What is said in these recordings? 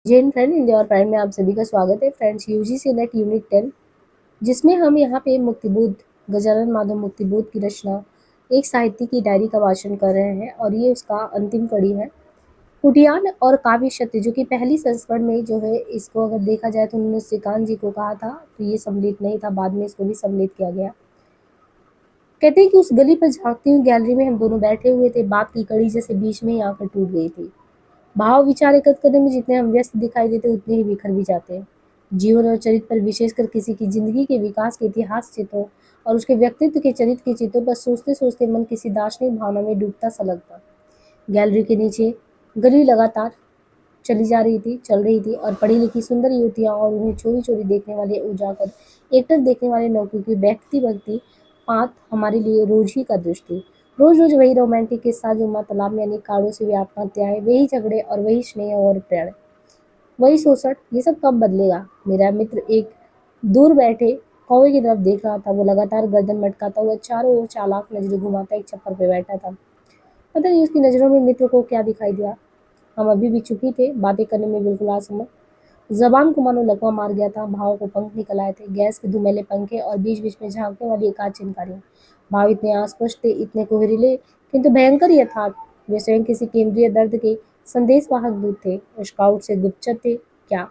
Jain friend India और prime में आप सभी का स्वागत है। फ्रेंड्स, यूजीसी नेट यूनिट 10 जिसमें हम यहाँ पे मुक्तिबोध गजानन माधव मुक्तिबोध की रचना एक साहित्य की डायरी का वाचन कर रहे हैं और ये उसका अंतिम कड़ी है। कुटियान और काव्य सत्य जो कि पहली संस्करण में जो है, इसको अगर देखा जाए तो उन्होंने श्रीकांत जी को कहा था, तो ये सम्मिलित नहीं था, बाद में इसको भी सम्मिलित किया गया। कहते हैं कि उस गली पर झांकती हुई गैलरी में हम दोनों बैठे हुए थे, बात की कड़ी जैसे बीच में ही आकर टूट गई थी। भाव विचार एकत्र करने में जितने हम व्यस्त दिखाई देते उतने ही बिखर भी जाते हैं। जीवन और चरित्र पर, विशेषकर किसी की जिंदगी के विकास के इतिहास चित्रों और उसके व्यक्तित्व के चरित्र के चित्रों पर सोचते सोचते मन किसी दार्शनिक भावना में डूबता सा लगता। गैलरी के नीचे गली लगातार चल रही थी और पढ़ी लिखी सुंदर युवतियां और उन्हें चोरी चोरी देखने वाले, उजागर एकटक देखने वाले नौकरी की बहकती बहकती पात हमारे लिए रोज ही का दृश्य थी। रोज रोज वही रोमांटिक किस्सा जो माँ तालाब में अनेक कारणों से हुई आत्महत्याएं, वही झगड़े और वही स्नेह और प्रेम, वही शोषण। ये सब कब बदलेगा? मेरा मित्र एक दूर बैठे कौवे की तरफ देख रहा था। वो लगातार गर्दन मटकाता हुआ चारों ओर चालाक नजरें घुमाता एक छप्पर पे बैठा था। पता नहीं उसकी नजरों में मित्र को क्या दिखाई दिया। हम अभी भी चुप ही थे, बातें करने में बिल्कुल असमर्थ। जबान को मानो लकवा मार गया था, भावों को पंख निकल आए थे, गैस के धुमेले पंखे और बीच बीच में झांकने वाली एकाध चिनकारी। भाव इतने अस्पष्ट थे, इतने कोहरीले, किंतु भयंकर यथार्थ। वे स्वयं किसी केंद्रीय दर्द के संदेशवाहक दूत थे, स्काउट से गुप्तचर थे क्या,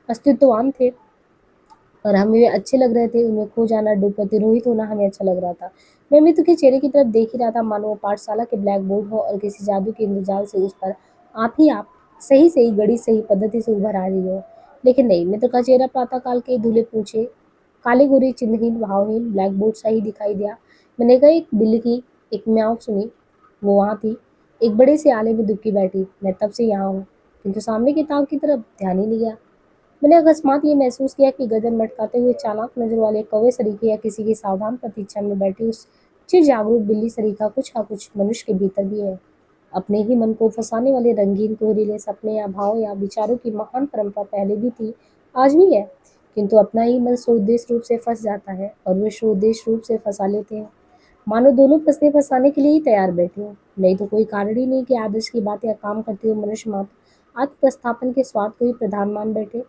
अस्तित्ववान थे। और हमें वे अच्छे लग रहे थे, उनमें खो जाना, डूबकर तिरोहित होना हमें अच्छा लग रहा था। मैं मित्र के चेहरे की तरफ देख ही रहा था, मानो वो पाठशाला के ब्लैक बोर्ड हो और किसी जादू के इंद्रजाल से उस पर आप ही आप सही सही गड़ी सही पद्धति से उभर आ रही हो। लेकिन नहीं, मित्र का चेहरा प्रातःकाल के धुले पूछे काले गोरे चिन्हहीन भावहीन ब्लैक बोर्ड सा ही दिखाई दिया। मैंने कहा, एक बिल्ली की एक म्याऊं सुनी। वो वहां थी, एक बड़े से आले में दुबकी बैठी। मैं तब से यहाँ हूँ, किंतु सामने किताब की तरफ ध्यान ही नहीं गया। मैंने अकस्मात ये महसूस किया कि गर्दन मटकाते हुए चालाक नजर वाले कौवे सरीखे या किसी की सावधान प्रतीक्षा में बैठी उस चिर जागरूक बिल्ली सरीखा कुछ ना कुछ मनुष्य के भीतर भी है। अपने ही मन को फंसाने वाले रंगीन कोहरीले सपने या भाव या विचारों की महान परंपरा पहले भी थी, आज भी है। किंतु अपना ही मन स्वउद्देश रूप से फंस जाता है और वे स्वउद्देश रूप से फंसा लेते हैं, मानो दोनों फंसने फंसाने के लिए ही तैयार बैठे हो। नहीं तो कोई कारण ही नहीं कि आदर्श की बात या काम करते हुए मनुष्य मात्र आत्म प्रस्थापन के स्वार्थ को ही प्रधान मान बैठे।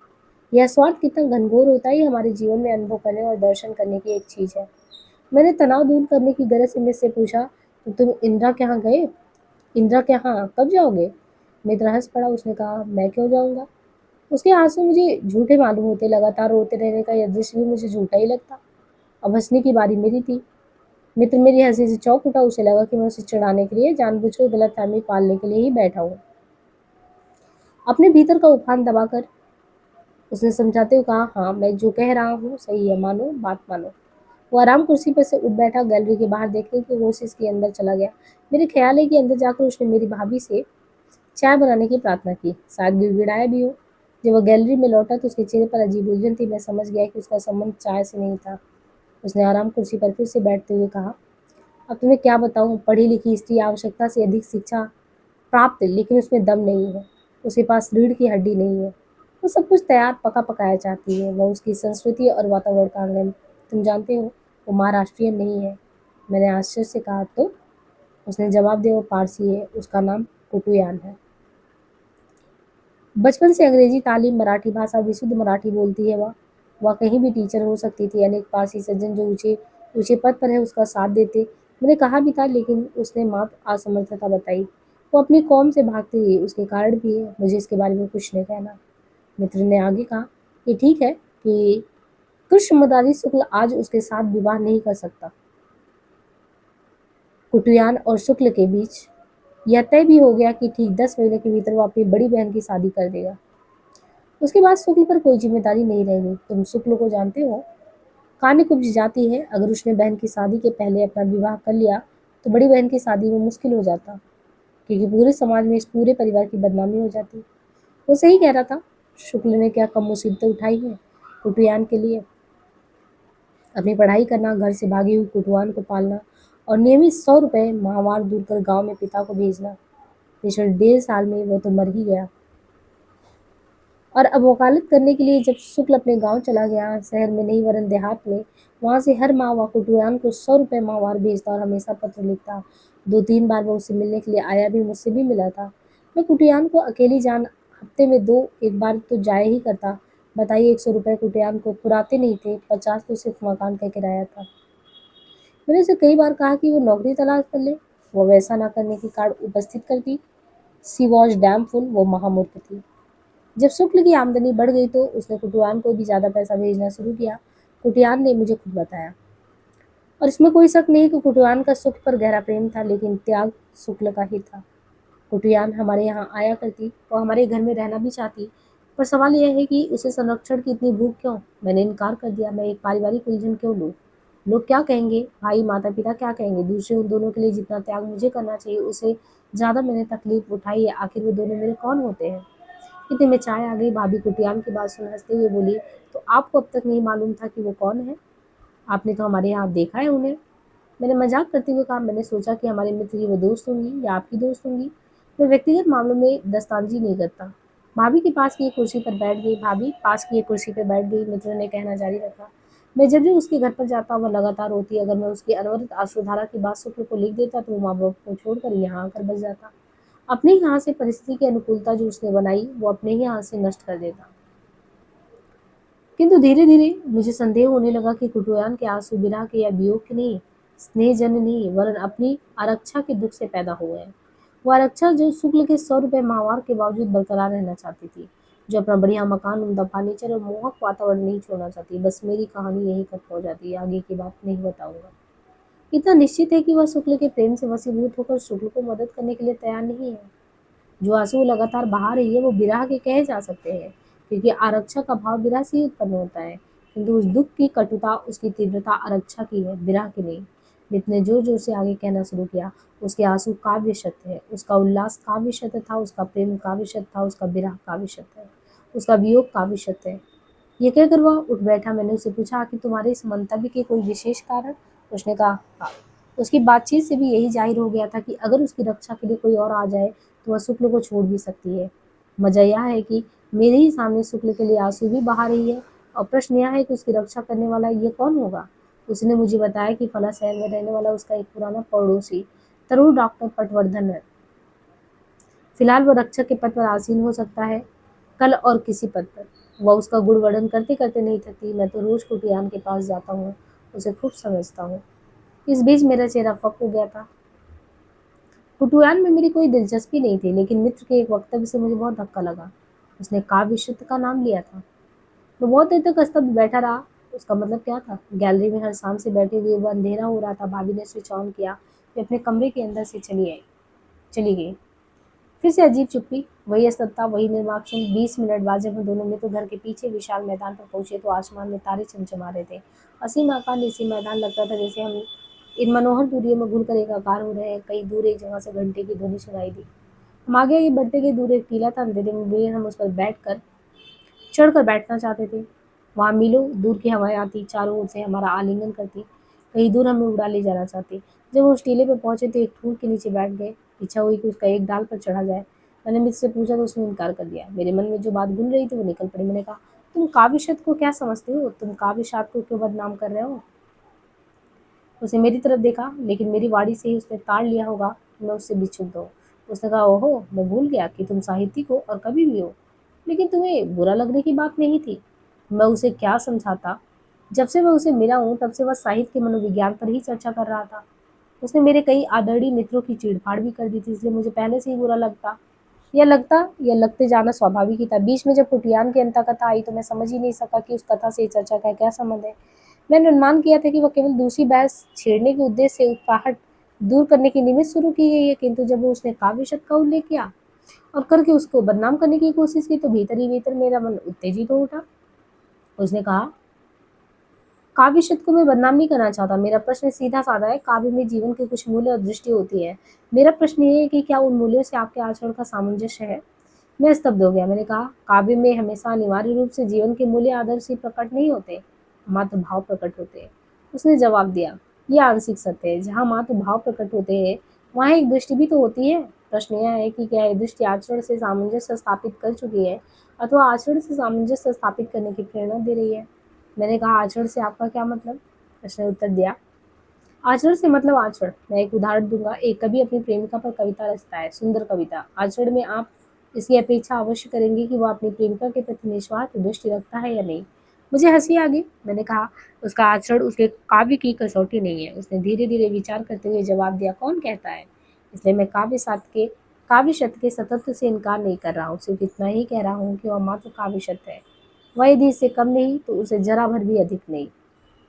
यह स्वार्थ कितना घनघोर होता है, ये हमारे जीवन में अनुभव करने और दर्शन करने की एक चीज है। मैंने तनाव दूर करने की गरज से मुझसे पूछा, तो तुम इंदिरा के यहाँ गए? इंदिरा के यहाँ कब जाओगे? मित्र हंस पड़ा। उसने कहा, मैं क्यों जाऊंगा? उसके आंसू मुझे झूठे मालूम होते, लगातार रोते रहने का यह दृश्य भी मुझे झूठा ही लगता। अब हंसने की बारी मेरी थी। मित्र मेरी हंसी से चौंक उठा। उसे लगा कि मैं उसे चिढ़ाने के लिए, जानबूझकर गलतफहमी पालने के लिए ही बैठा हूँ। अपने भीतर का उफान दबाकर उसने समझाते हुए कहा, हाँ, मैं जो कह रहा हूँ सही है, मानो, बात मानो। वो आराम कुर्सी पर से उठ बैठा, गैलरी के बाहर देखने की कोशिश के अंदर चला गया। मेरे ख्याल है कि अंदर जाकर उसने मेरी भाभी से चाय बनाने की प्रार्थना की, शायद गिड़गिड़ाया भी हो। जब वह गैलरी में लौटा तो उसके चेहरे पर अजीब उलझन थी। मैं समझ गया कि उसका संबंध चाय से नहीं था। उसने आराम कुर्सी पर फिर से बैठते हुए कहा, अब तुम्हें क्या बताऊं, पढ़ी लिखी स्त्री आवश्यकता से अधिक शिक्षा प्राप्त, लेकिन उसमें दम नहीं है। उसके पास रीढ़ की हड्डी नहीं है। वो सब कुछ तैयार पका पकाया चाहती है। वह उसकी संस्कृति और वातावरण का आंगन, तुम जानते हो, वो महाराष्ट्रियन नहीं है। मैंने आश्चर्य से कहा, तो? उसने जवाब दिया, वो पारसी है, उसका नाम कुटुयान है। बचपन से अंग्रेजी तालीम, मराठी भाषा, विशुद्ध मराठी बोलती है। वह कहीं भी टीचर हो सकती थी। अनेक पारसी सज्जन जो ऊंचे ऊंचे पद पर है उसका साथ देते। मैंने कहा भी था, लेकिन उसने मात्र असमर्थता बताई। वो अपनी कौम से भागती रही, उसके कारण भी है। मुझे इसके बारे में कुछ नहीं कहना। मित्र ने आगे कहा, ये ठीक है कि कृष्ण मुरारी शुक्ल आज उसके साथ विवाह नहीं कर सकता। कुटुयान और शुक्ल के बीच यह तय भी हो गया कि ठीक 10 महीने के भीतर वो अपनी बड़ी बहन की शादी कर देगा। उसके बाद शुक्ल पर कोई जिम्मेदारी नहीं रहेगी। तुम शुक्ल को जानते हो, कहानी कुब्ज जाती है। अगर उसने बहन की शादी के पहले अपना विवाह कर लिया तो बड़ी बहन की शादी में मुश्किल हो जाता, क्योंकि पूरे समाज में इस पूरे परिवार की बदनामी हो जाती। वो सही कह रहा था। शुक्ल ने क्या कम मुसीबतें उठाई हैं कुटुयान के लिए। अपनी पढ़ाई करना, घर से भागी हुई कुटुआन को पालना और नियमित 100 रुपये माहवार दूर कर गांव में पिता को भेजना। पिछले 1.5 साल में वो तो मर ही गया। और अब वकालत करने के लिए जब शुक्ल अपने गांव चला गया, शहर में नहीं वरन देहात में, वहां से हर माह वह कुटुयान को 100 रुपये माहवार भेजता और हमेशा पत्र लिखता। 2-3 बार वो उससे मिलने के लिए आया भी, मुझसे भी मिला था। मैं कुटुयान को अकेली जान हफ्ते में 2 एक बार तो जाया ही करता। बताइए 100 रुपए कुटियान को फुराते नहीं थे, 50 तो सिर्फ मकान का किराया था। मैंने उसे कई बार कहा कि वो नौकरी तलाश कर ले, वो वैसा ना करने की कार्ड उपस्थित करती। सी वॉज डैम फुल, वो महामूर्ख थी। जब शुक्ल की आमदनी बढ़ गई तो उसने कुटियान को भी ज़्यादा पैसा भेजना शुरू किया। कुटियान ने मुझे खुद बताया। और इसमें कोई शक नहीं कि कुटियान का शुक्ल पर गहरा प्रेम था, लेकिन त्याग शुक्ल का ही था। कुटियान हमारे यहाँ आया करती, वो हमारे घर में रहना भी चाहती, पर सवाल यह है कि उसे संरक्षण की इतनी भूख क्यों? मैंने इनकार कर दिया। मैं एक पारिवारिक उलझन क्यों लूँ? लोग क्या कहेंगे? भाई माता पिता क्या कहेंगे? दूसरे उन दोनों के लिए जितना त्याग मुझे करना चाहिए उससे ज़्यादा मैंने तकलीफ उठाई है। आखिर वो दोनों मेरे कौन होते हैं? इतने में चाय आ गई। भाभी कुटियान की बात सुन हंसते हुए बोली, तो आपको अब तक नहीं मालूम था कि वो कौन है? आपने तो हमारे यहाँ देखा है उन्हें। मैंने मजाक करते हुए कहा, मैंने सोचा कि हमारे मित्र की वो दोस्त होंगी या आपकी दोस्त होंगी। मैं व्यक्तिगत मामलों में दस्तानजी नहीं करता। भाभी के पास की एक कुर्सी पर बैठ गई। भाभी पास की एक कुर्सी पर बैठ गई। मित्र ने कहना जारी रखा, मैं जब भी उसके घर पर जाता वह लगातार रोती। अगर मैं उसकी अनवरत आश्रुधारा की बात शुक्ल को लिख देता तो वो माँ बाप को छोड़कर यहाँ आकर बस जाता। अपने ही हाथ से परिस्थिति की अनुकूलता जो उसने बनाई वो अपने ही हाथ से नष्ट कर देता। किंतु धीरे धीरे मुझे संदेह होने लगा कि कुटुयान के आंसू विरह के या वियोग के नहीं, स्नेहजन नहीं, वरन अपनी आरक्षा के दुख से पैदा हुए हैं। वो आरक्षा जो शुक्ल के 100 रुपए माहवार के बावजूद बरकरार रहना चाहती थी, जो अपना बढ़िया मकान, उम्दा फर्नीचर और मोहक वातावरण नहीं छोड़ना चाहती। बस मेरी कहानी यही खत्म हो जाती है, आगे की बात नहीं बताऊंगा। इतना निश्चित है कि वह शुक्ल के प्रेम से वशीभूत होकर शुक्ल को मदद करने के लिए तैयार नहीं है। जो आंसू लगातार बहा रही है वो विरह के कहे जा सकते हैं, क्योंकि आरक्षा का भाव विरह से ही उत्पन्न होता है। किंतु उस दुख की कटुता, उसकी तीव्रता आरक्षा की है, विरह की नहीं। जितने जोर जोर से आगे कहना शुरू किया, उसके आंसू काव्य शत है, उसका उल्लास काव्य शत था, उसका प्रेम काव्य शत था, उसका विरह काव्य शत है, उसका वियोग काव्य शत है। ये कहकर वह उठ बैठा। मैंने उससे पूछा कि तुम्हारे इस मंतव्य के कोई विशेष कारण? उसने कहा हाँ। उसकी बातचीत से भी यही जाहिर हो गया था कि अगर उसकी रक्षा के लिए कोई और आ जाए तो वह शुक्ल को छोड़ भी सकती है। मजा यह है कि मेरे ही सामने शुक्ल के लिए आंसू भी बहा रही है, और प्रश्न यह है कि उसकी रक्षा करने वाला ये कौन होगा? उसने मुझे बताया कि फला शहर में रहने वाला उसका एक पुराना पड़ोसी तरुण डॉक्टर पटवर्धन है। फिलहाल वो रक्षक के पद पर आसीन हो सकता है, कल और किसी पद पर। वह उसका गुण वर्णन करते करते नहीं थकती। मैं तो रोज कुटियान के पास जाता हूँ, उसे खूब समझता हूँ। इस बीच मेरा चेहरा फक हो गया था। कुटियान में मेरी कोई दिलचस्पी नहीं थी, लेकिन मित्र के एक वक्तव्य से मुझे बहुत धक्का लगा। उसने काव्य शुद्ध का नाम लिया था। मैं बहुत देर तक स्तब्ध बैठा रहा। उसका मतलब क्या था? गैलरी में हर शाम से बैठे हुए वह अंधेरा हो रहा था। भाभी ने स्विच ऑन किया। वे अपने कमरे के अंदर से चली गई। फिर से अजीब चुप्पी, वही स्तब्धता, वही निर्वाक क्षण। 20 मिनट बाद जब हम दोनों मित्र घर के पीछे विशाल मैदान पर पहुंचे तो आसमान में तारे चमचमा रहे थे। असीम आकाश इसी मैदान लगता था, जैसे हम इन मनोहर दूरियों में घुलकर एकाकार हो रहे हैं। कहीं दूर एक जगह से घंटे की ध्वनि सुनाई दी। हम आगे आगे बढ़ते गए। दूर एक टीला था, अंधेरे में भी हम उस पर चढ़कर बैठना चाहते थे। वहाँ मीलों दूर की हवाएं आती, चारों ओर से हमारा आलिंगन करती, कहीं दूर हमें उड़ा ले जाना चाहती। जब हम उस टीले पर पहुंचे तो एक फूल के नीचे बैठ गए। इच्छा हुई कि उसका एक डाल पर चढ़ा जाए। मैंने मित्र से पूछा तो उसने इनकार कर दिया। मेरे मन में जो बात घूम रही थी वो निकल पड़ी। मैंने कहा, तुम काव्य शब्द को क्या समझते हो? तुम काव्य शास्त्र को क्यों बदनाम कर रहे हो? उसने मेरी तरफ देखा, लेकिन मेरी वाणी से ही उसने ताड़ लिया होगा कि मैं उससे विक्षुब्ध हूँ। उसने कहा, ओहो, मैं भूल गया कि तुम साहित्यिक हो और कवि भी हो। लेकिन तुम्हें बुरा लगने की बात नहीं थी। मैं उसे क्या समझाता? जब से मैं उसे मिला हूँ तब से वह साहित्य के मनोविज्ञान पर ही चर्चा कर रहा था। उसने मेरे कई आदरणीय मित्रों की चीड़-फाड़ भी कर दी थी, इसलिए मुझे पहले से ही बुरा यह लगते जाना स्वाभाविक ही था। बीच में जब कुटियान की अंतःकथा आई तो मैं समझ ही नहीं सका कि उस कथा से इस चर्चा का क्या संबंध है। मैंने अनुमान किया था कि वह केवल दूसरी बहस छेड़ने के उद्देश्य से उत्साहट दूर करने की निमित्त शुरू की गई है, किंतु जब उसने काव्य शब्द का उल्लेख किया और करके उसको बदनाम करने की कोशिश की तो भीतर ही भीतर मेरा मन उत्तेजित हो उठा। उसने कहा, काव्य शब्द को मैं बदनाम नहीं करना चाहता। मेरा प्रश्न सीधा साधा है। काव्य में जीवन के कुछ मूल्य और दृष्टि होती है। मेरा प्रश्न ये है कि क्या उन मूल्यों से आपके आचरण का सामंजस्य है? मैं स्तब्ध हो गया। मैंने कहा, काव्य में हमेशा अनिवार्य रूप से जीवन के मूल्य आदर्श ही प्रकट नहीं होते, मात्र भाव प्रकट होते हैं। उसने जवाब दिया, ये आंशिक सत्य है। जहाँ मात्र भाव प्रकट होते हैं वहाँ एक दृष्टि भी तो होती है। प्रश्न यह है कि क्या यह दृष्टि आचरण से सामंजस्य स्थापित कर चुकी है अथवा आचरण से सामंजस्य स्थापित करने की प्रेरणा दे रही है। मैंने कहा, आचरण से आपका क्या मतलब? उसने उत्तर दिया, आचरण से मतलब आचरण। मैं एक उदाहरण दूंगा। एक कवि अपनी प्रेमिका पर कविता रचता है, सुंदर कविता। आचरण में आप इसकी अपेक्षा अवश्य करेंगे कि वह अपनी प्रेमिका के प्रति निस्वार्थ दृष्टि रखता है या नहीं। मुझे हंसी आ गई। मैंने कहा, उसका आचरण उसके काव्य की कसौटी नहीं है। उसने धीरे धीरे विचार करते हुए जवाब दिया, कौन कहता है? इसलिए मैं काव्य शब्द के सतत्व से इनकार नहीं कर रहा हूँ, सिर्फ इतना ही कह रहा हूँ कि वह मात्र काव्य शब्द है। वह यदि इससे कम नहीं तो उसे जरा भर भी अधिक नहीं।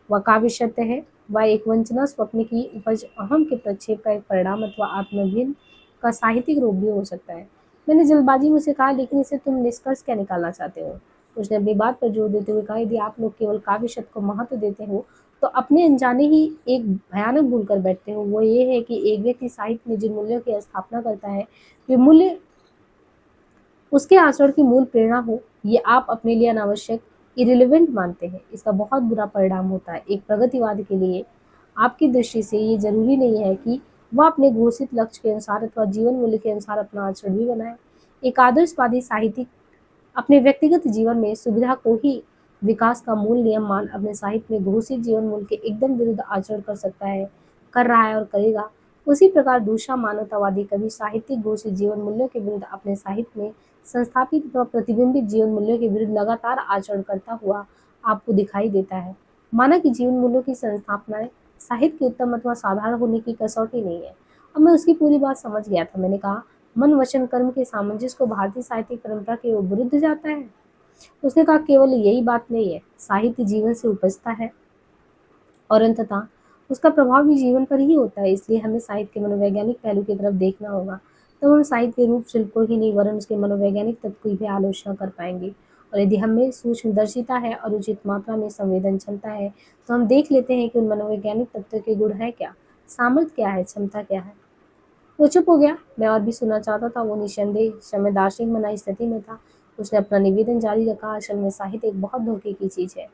वह काव्य सत्य है। वह एक वंचना स्वप्न की उपज, अहम के प्रक्षेप का एक परिणाम अथवा आत्मभिन्न का साहित्यिक रूप भी हो सकता है। मैंने जल्दबाजी में उसे कहा, लेकिन इसे तुम निष्कर्ष क्या निकालना चाहते हो? उसने अपनी बात पर जोर देते हुए कहा, यदि आप लोग केवल काव्य शब्द को महत्व देते हो तो अपने अनजाने ही एक भयानक भूल कर बैठते हो। वो ये है कि एक व्यक्ति साहित्य में जिन मूल्यों की स्थापना करता है, वे मूल्य उसके आचरण की मूल प्रेरणा हो, ये आप अपने लिए अनावश्यक इरिलेवेंट मानते हैं। इसका बहुत बुरा परिणाम होता है। एक प्रगतिवादी के लिए आपकी दृष्टि से ये जरूरी नहीं है कि वह अपने घोषित लक्ष्य के अनुसार अथवा जीवन मूल्य के अनुसार अपना आचरण भी बनाए। एक आदर्शवादी साहित्यिक अपने व्यक्तिगत जीवन में सुविधा को ही विकास का मूल नियम मान अपने साहित्य में घोषित जीवन मूल्य के एकदम विरुद्ध आचरण कर सकता है, कर रहा है और करेगा। उसी प्रकार दूसरा मानवतावादी कभी साहित्यिक घोषित जीवन मूल्यों के विरुद्ध अपने साहित्य में संस्थापित अथवा प्रतिबिंबित जीवन मूल्यों के विरुद्ध लगातार आचरण करता हुआ आपको दिखाई देता है। माना कि जीवन मूल्यों की संस्थापनाएं साहित्य के उत्तम अथवा साधारण होने की कसौटी नहीं है। अब मैं उसकी पूरी बात समझ गया था। मैंने कहा, मन वचन कर्म के सामंजस्य को भारतीय साहित्यिक परंपरा के विरुद्ध जाता है? उसने कहा, केवल यही बात नहीं है, साहित्य जीवन से उपजता है और अंततः उसका प्रभाव भी जीवन पर ही होता है। इसलिए हमें साहित्य के मनोवैज्ञानिक पहलू की तरफ देखना होगा। तब हम साहित्य के रूप शिल्प को ही नहीं वरन उसके मनोवैज्ञानिक तत्व की भी आलोचना कर पाएंगे। और यदि हमें सूक्ष्मदर्शिता है और उचित मात्रा में संवेदनशीलता है तो हम देख लेते हैं कि उन मनोवैज्ञानिक तत्व के गुण हैं क्या, सामर्थ्य क्या है, क्षमता क्या है। वो चुप हो गया। मैं और भी सुनना चाहता था। वो निसंदेह समय दार्शनिक मनाई स्थिति में था। उसने अपना निवेदन जारी रखा, असल में साहित्य एक बहुत धोखे की चीज है।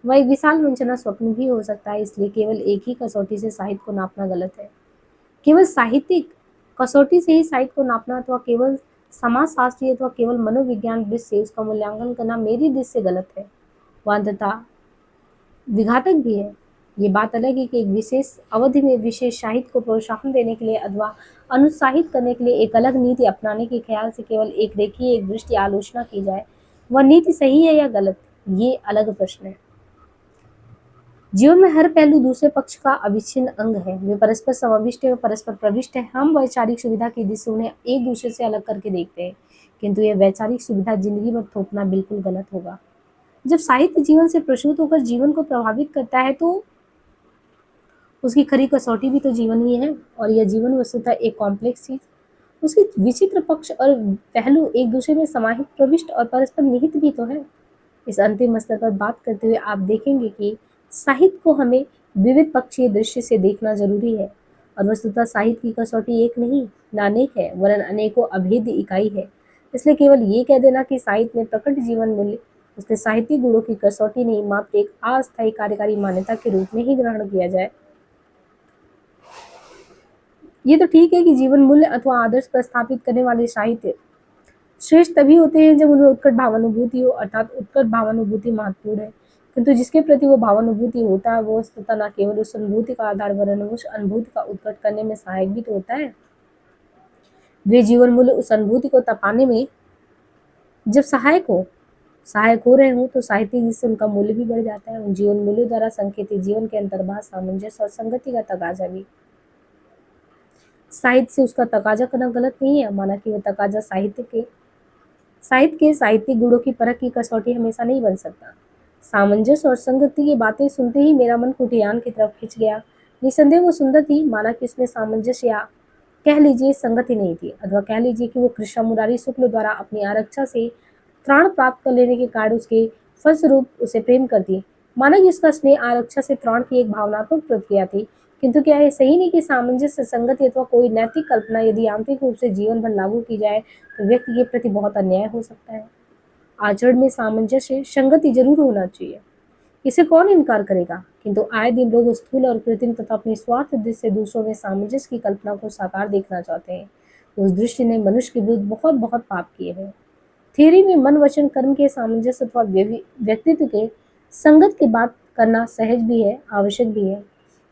वह एक विशाल वंचना स्वप्न भी हो सकता है। इसलिए केवल एक ही कसौटी से साहित्य को नापना गलत है। केवल साहित्यिक कसौटी से ही साहित्य को नापना अथवा केवल समाजशास्त्री अथवा केवल मनोविज्ञान दृष्टि से उसका मूल्यांकन करना मेरी दृष्टि से गलत है। वह अंततः विघातक भी है। ये बात अलग है कि एक विशेष अवधि में विशेष साहित्य को प्रोत्साहन देने के लिए अथवा अनुत्साहित करने के लिए एक अलग नीति अपनाने के ख्याल से केवल एक रेखीय एक दृष्टि आलोचना की जाए, वह नीति सही है या गलत, ये अलग प्रश्न है। जीवन में हर पहलू दूसरे पक्ष का अविच्छिन्न अंग है। वे परस्पर समाविष्ट है, परस्पर प्रविष्ट है। हम वैचारिक सुविधा की दृष्टि से उन्हें एक दूसरे से अलग करके देखते हैं, किंतु यह वैचारिक सुविधा जिंदगी में थोपना बिल्कुल गलत होगा। जब साहित्य जीवन से प्रसूत होकर जीवन को प्रभावित करता है तो उसकी खरी कसौटी भी तो जीवन ही है। और यह जीवन वस्तुतः एक कॉम्प्लेक्स चीज, उसके विचित्र पक्ष और पहलू एक दूसरे में समाहित, प्रविष्ट और परस्पर निहित भी तो है। इस अंतिम स्तर पर बात करते हुए आप देखेंगे कि साहित्य को हमें विविध पक्षीय दृष्टि से देखना जरूरी है। और वस्तुतः साहित्य की कसौटी एक नहीं न अनेक है, वरन अनेकों अभेद्य इकाई है। इसलिए केवल ये कह देना कि साहित्य में प्रकट जीवन मूल्य उसके साहित्यिक गुणों की कसौटी नहीं, मात्र एक अस्थायी कार्यकारी मान्यता के रूप में ही ग्रहण किया जाए। ये तो ठीक है कि जीवन मूल्य अथवा आदर्श प्रस्थापित करने वाले साहित्य श्रेष्ठ तभी होते हैं जब उनमें उत्कट भावानुभूति हो, अर्थात उत्कट भावानुभूति महत्वपूर्ण है। किंतु जिसके प्रति वो भावानुभूति होता है वो वस्तुतः न केवल उस अनुभूति का आधार वरन उस अनुभूति का उत्कट करने में सहायक भी तो होता है। वे जीवन मूल्य उस अनुभूति को तपाने में जब सहायक हो रहे हों तो साहित्य जिससे उनका मूल्य भी बढ़ जाता है। उन जीवन मूल्यों द्वारा संकेतित जीवन के अंतर्भाग सामंजस्य और संगति का तकाजा भी साहित्य से उसका तकाजा करना गलत नहीं है। माना कि वह तकाजा साहित्य के साहित्यिक गुणों की परख की कसौटी हमेशा नहीं बन सकता। सामंजस्य और संगति की बातें सुनते ही मेरा मन कुटियान की तरफ खिंच गया। निसंदेह वो सुंदर थी। माना कि उसमें सामंजस्य या कह लीजिए संगति नहीं थी, अथवा कह लीजिए कि वो कृष्णा मुरारी शुक्ल द्वारा अपनी आरक्षा से त्राण प्राप्त कर लेने के कारण उसके फलस्वरूप उसे प्रेम करती। माना कि उसका स्नेह आरक्षा से त्राण की एक भावनात्मक प्रतिक्रिया थी। किंतु क्या यह सही नहीं कि सामंजस्य, संगति अथवा कोई नैतिक कल्पना यदि आंतरिक रूप से जीवन भर लागू की जाए तो व्यक्ति के प्रति बहुत अन्याय हो सकता है। आचरण में सामंजस्य, संगति जरूर होना चाहिए, इसे कौन इनकार करेगा। किंतु आए दिन लोग स्थूल और कृत्रिम तथा अपनी स्वार्थ दृष्टि से दूसरों में सामंजस्य की कल्पना को साकार देखना चाहते हैं। उस दृष्टि ने मनुष्य के विरुद्ध बहुत बहुत पाप किए हैं। थ्योरी में मन वचन कर्म के सामंजस्य अथवा व्यक्तित्व के संगत की बात करना सहज भी है, आवश्यक भी है।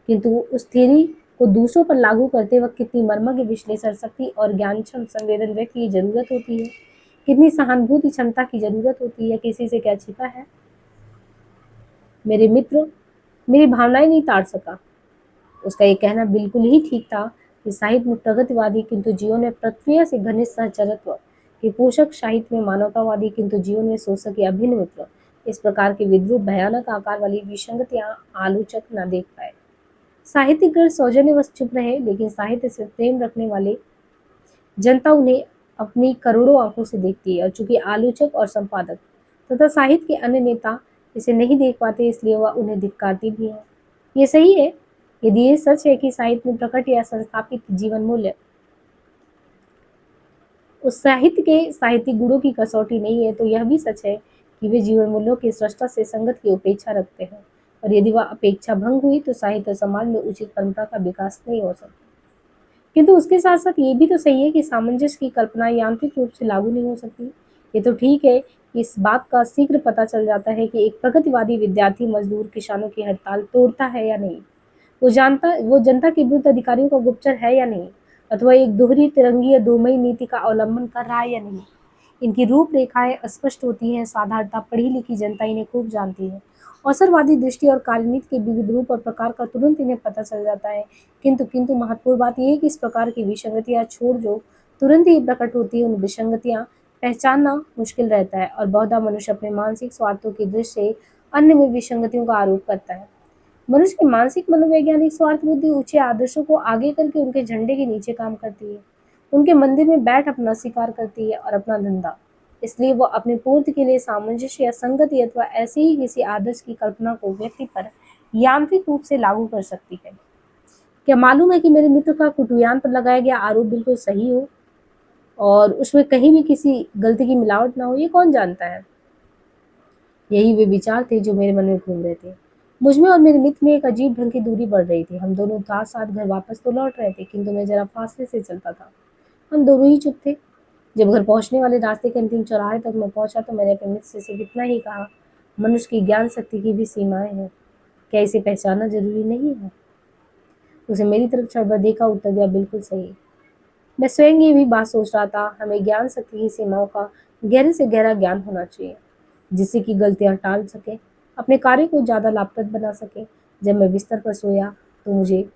किंतु उस थ्योरी को दूसरों पर लागू करते वक्त कितनी मर्मज्ञ विश्लेषण शक्ति और ज्ञानक्षम संवेदन व्यक्ति की जरूरत होती है। कितनी सहानुभूति क्षमता की जरूरत होती है, किसी से क्या छिपा है। मेरे मित्र मेरी भावनाएं नहीं ताड़ सका। उसका ये कहना बिल्कुल ही ठीक था कि साहित्य में प्रगतिवादी किंतु जीवन में प्रक्रिया से घनिष्ठ सहचरत्व के पोषक, साहित्य में मानवतावादी किंतु जीवन में शोषक या अभिन्न मित्र, इस प्रकार के विद्रूप भयानक आकार वाली विसंगतियां आलोचक न देख पाए। साहित्यिक सौजन्यवश चुप रहे, लेकिन साहित्य से प्रेम रखने वाले जनता उन्हें अपनी करोड़ों आंखों से देखती है, और चूंकि आलोचक और संपादक तथा साहित्य के अन्य नेता इसे नहीं देख पाते, इसलिए वह उन्हें धिक्कारती भी है। ये सही है। यदि ये सच है कि साहित्य में प्रकट या संस्थापित जीवन मूल्य उस साहित्य के साहित्यिक गुणों की कसौटी नहीं है, तो यह भी सच है कि वे जीवन मूल्यों के सृष्टा से संगत की उपेक्षा रखते हैं, और यदि वह अपेक्षा भंग हुई तो साहित्य समाज में उचित परंपरा का विकास नहीं हो सकता। किंतु उसके साथ साथ ये भी तो सही है कि सामंजस्य की कल्पना यांत्रिक रूप से लागू नहीं हो सकती। ये तो ठीक है कि इस बात का शीघ्र पता चल जाता है कि एक प्रगतिवादी विद्यार्थी मजदूर किसानों की हड़ताल तोड़ता है या नहीं, वो जनता के विरुद्ध अधिकारियों का गुप्तचर है या नहीं, अथवा एक दोहरी तिरंगी या दोमई नीति का अवलंबन कर रहा है या नहीं। इनकी रूपरेखाएं स्पष्ट होती हैं, साधारणतः पढ़ी लिखी जनता इन्हें खूब जानती है। अवसरवादी दृष्टि और कार्यनीति के विविध रूप और प्रकार का तुरंत इन्हें पता चल जाता है। किंतु किंतु महत्वपूर्ण बात यह है कि इस प्रकार की विसंगतियां छोड़ जो तुरंत ही प्रकट होती है, उन विसंगतियां पहचानना मुश्किल रहता है, और बहुधा मनुष्य अपने मानसिक स्वार्थों की दृष्टि से अन्य में विसंगतियों का आरोप करता है। मनुष्य की मानसिक मनोवैज्ञानिक स्वार्थ बुद्धि ऊंचे आदर्शों को आगे करके उनके झंडे के नीचे काम करती है, उनके मंदिर में बैठ अपना स्वीकार करती है और अपना धंधा। इसलिए वह अपने पूर्ति के लिए सामंजस्य या संगति अथवा ऐसे ही किसी आदर्श की कल्पना को व्यक्ति पर यांत्रिक रूप से लागू कर सकती है। क्या मालूम है कि मेरे मित्र का कुटुयान पर लगाया गया आरोप बिल्कुल सही हो और उसमें कहीं भी किसी गलती की मिलावट ना हो? ये कौन जानता है। यही वे विचार थे जो मेरे मन में घूम रहे थे। मुझमें और मेरे मित्र में एक अजीब ढंग की दूरी बढ़ रही थी। हम दोनों साथ साथ घर वापस तो लौट रहे थे, किंतु मैं जरा फासले से चलता था। हम दोनों ही चुप थे। जब घर पहुंचने वाले रास्ते के अंतिम चौराहे तक मैं पहुंचा तो मैंने अपने मित्र से सिर्फ इतना ही कहा, मनुष्य की ज्ञान शक्ति की भी सीमाएं हैं, क्या इसे पहचानना जरूरी नहीं है। उसे मेरी तरफ चढ़कर देखा, उत्तर दिया, बिल्कुल सही। मैं स्वयं ये भी बात सोच रहा था। हमें ज्ञान शक्ति की सीमाओं का गहरे से गहरा ज्ञान होना चाहिए, जिससे कि गलतियां टाल सके, अपने कार्य को ज्यादा लाभप्रद बना सके। जब मैं बिस्तर पर सोया तो मुझे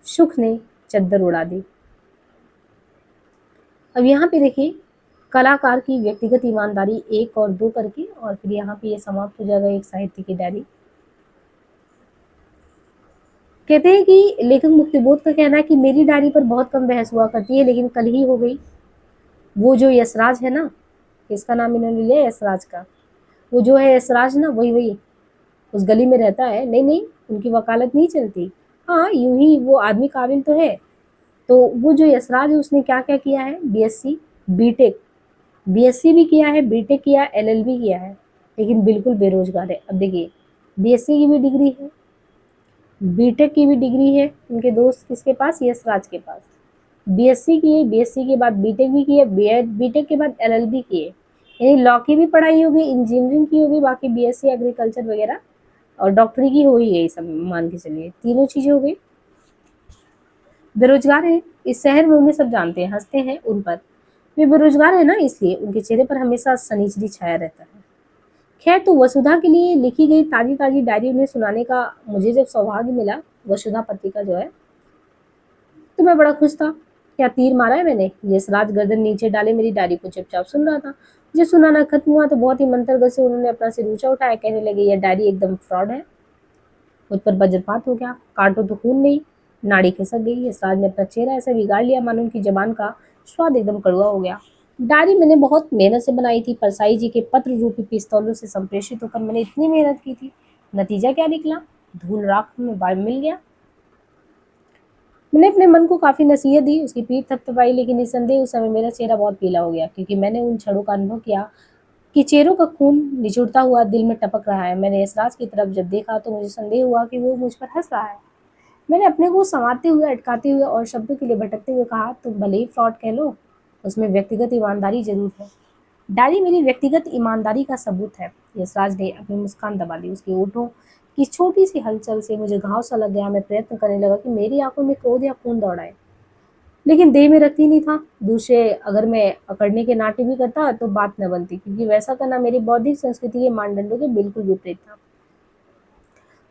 सुख ने चद्दर उड़ा दी। अब यहाँ पे देखिए, कलाकार की व्यक्तिगत ईमानदारी 1 और 2 करके, और फिर यहाँ पे ये समाप्त हो जाएगा एक साहित्य की डायरी। कहते हैं कि लेखक मुक्तिबोध का कहना है कि मेरी डायरी पर बहुत कम बहस हुआ करती है, लेकिन कल ही हो गई। वो जो यशराज है ना, इसका नाम इन्होंने लिया यशराज का, वो जो है यशराज ना, वही वही उस गली में रहता है। नहीं नहीं, उनकी वकालत नहीं चलती। हाँ, यूं ही वो आदमी काबिल तो है। तो वो जो यशराज है उसने क्या क्या किया है, बीएससी, बीटेक, बीएससी भी किया है, बीटेक किया, एलएलबी किया है, लेकिन बिल्कुल बेरोजगार है। अब देखिए, बीएससी की भी डिग्री है, बीटेक की भी डिग्री है उनके दोस्त किसके पास, यशराज के पास। बीएससी किए, बीएससी के बाद बीटेक भी किए, बीटेक के बाद एलएलबी किए, यानी लॉ की भी पढ़ाई होगी, इंजीनियरिंग की होगी, बाकी बीएससी एग्रीकल्चर वगैरह, और डॉक्टरी की हो ही गई, सब मान के चलिए, तीनों चीजें हो गई। बेरोजगार है इस शहर में, उन्हें सब जानते हैं, हंसते हैं उन पर। वे बेरोजगार है ना, इसलिए उनके चेहरे पर हमेशा सनीचरी छाया रहता है। खैर, तो वसुधा के लिए लिखी गई ताजी ताजी डायरी उन्हें सुनाने का मुझे जब सौभाग्य मिला, वसुधा पत्रिका जो है, तो मैं बड़ा खुश था। क्या तीर मारा है मैंने। यशराज गर्दन नीचे डाले मेरी डायरी को चुपचाप सुन रहा था। जब सुनाना खत्म हुआ तो बहुत ही मंतरगत से उन्होंने अपना सिर ऊंचा उठाया, कहने लगे, यह डायरी एकदम फ्रॉड है। मुझ पर वज्रपात हो गया, कांटो तो खून नहीं, नाड़ी खिसक गई। यशराज ने अपना चेहरा ऐसा बिगाड़ लिया मानो उनकी जबान का स्वाद एकदम कड़वा हो गया। डायरी मैंने बहुत मेहनत से बनाई थी, परसाई जी के पत्र रूपी पिस्तौलों से संप्रेषित होकर मैंने इतनी मेहनत की थी। नतीजा क्या निकला, धूल राख में मिल गया। मैंने अपने मन को काफी नसीहत दी, उसकी पीठ थपथपाई, लेकिन निस्संदेह उस समय मेरा चेहरा बहुत पीला हो गया, क्योंकि मैंने उन क्षणों का अनुभव किया कि चेहरों का खून निचुड़ता हुआ दिल में टपक रहा है। मैंने यशराज की तरफ जब देखा तो मुझे संदेह हुआ कि वो मुझ पर हंस रहा है। मैंने अपने को संवारते हुए, अटकाते हुए और शब्दों के लिए भटकते हुए कहा, तुम भले ही फ्रॉड कह लो, उसमें व्यक्तिगत ईमानदारी जरूर है। डायरी मेरी व्यक्तिगत ईमानदारी का सबूत है। यशराज ने अपनी मुस्कान दबा ली। उसके ओठों की छोटी सी हलचल से मुझे घाव सा लग गया। मैं प्रयत्न करने लगा कि मेरी आंखों में क्रोध या खून दौड़ाए। लेकिन देह में रखती नहीं था। दूसरे अगर मैं अकड़ने के नाट्य भी करता तो बात न बनती, क्योंकि वैसा करना मेरी बौद्धिक संस्कृति के मानदंडों के बिल्कुल विपरीत था।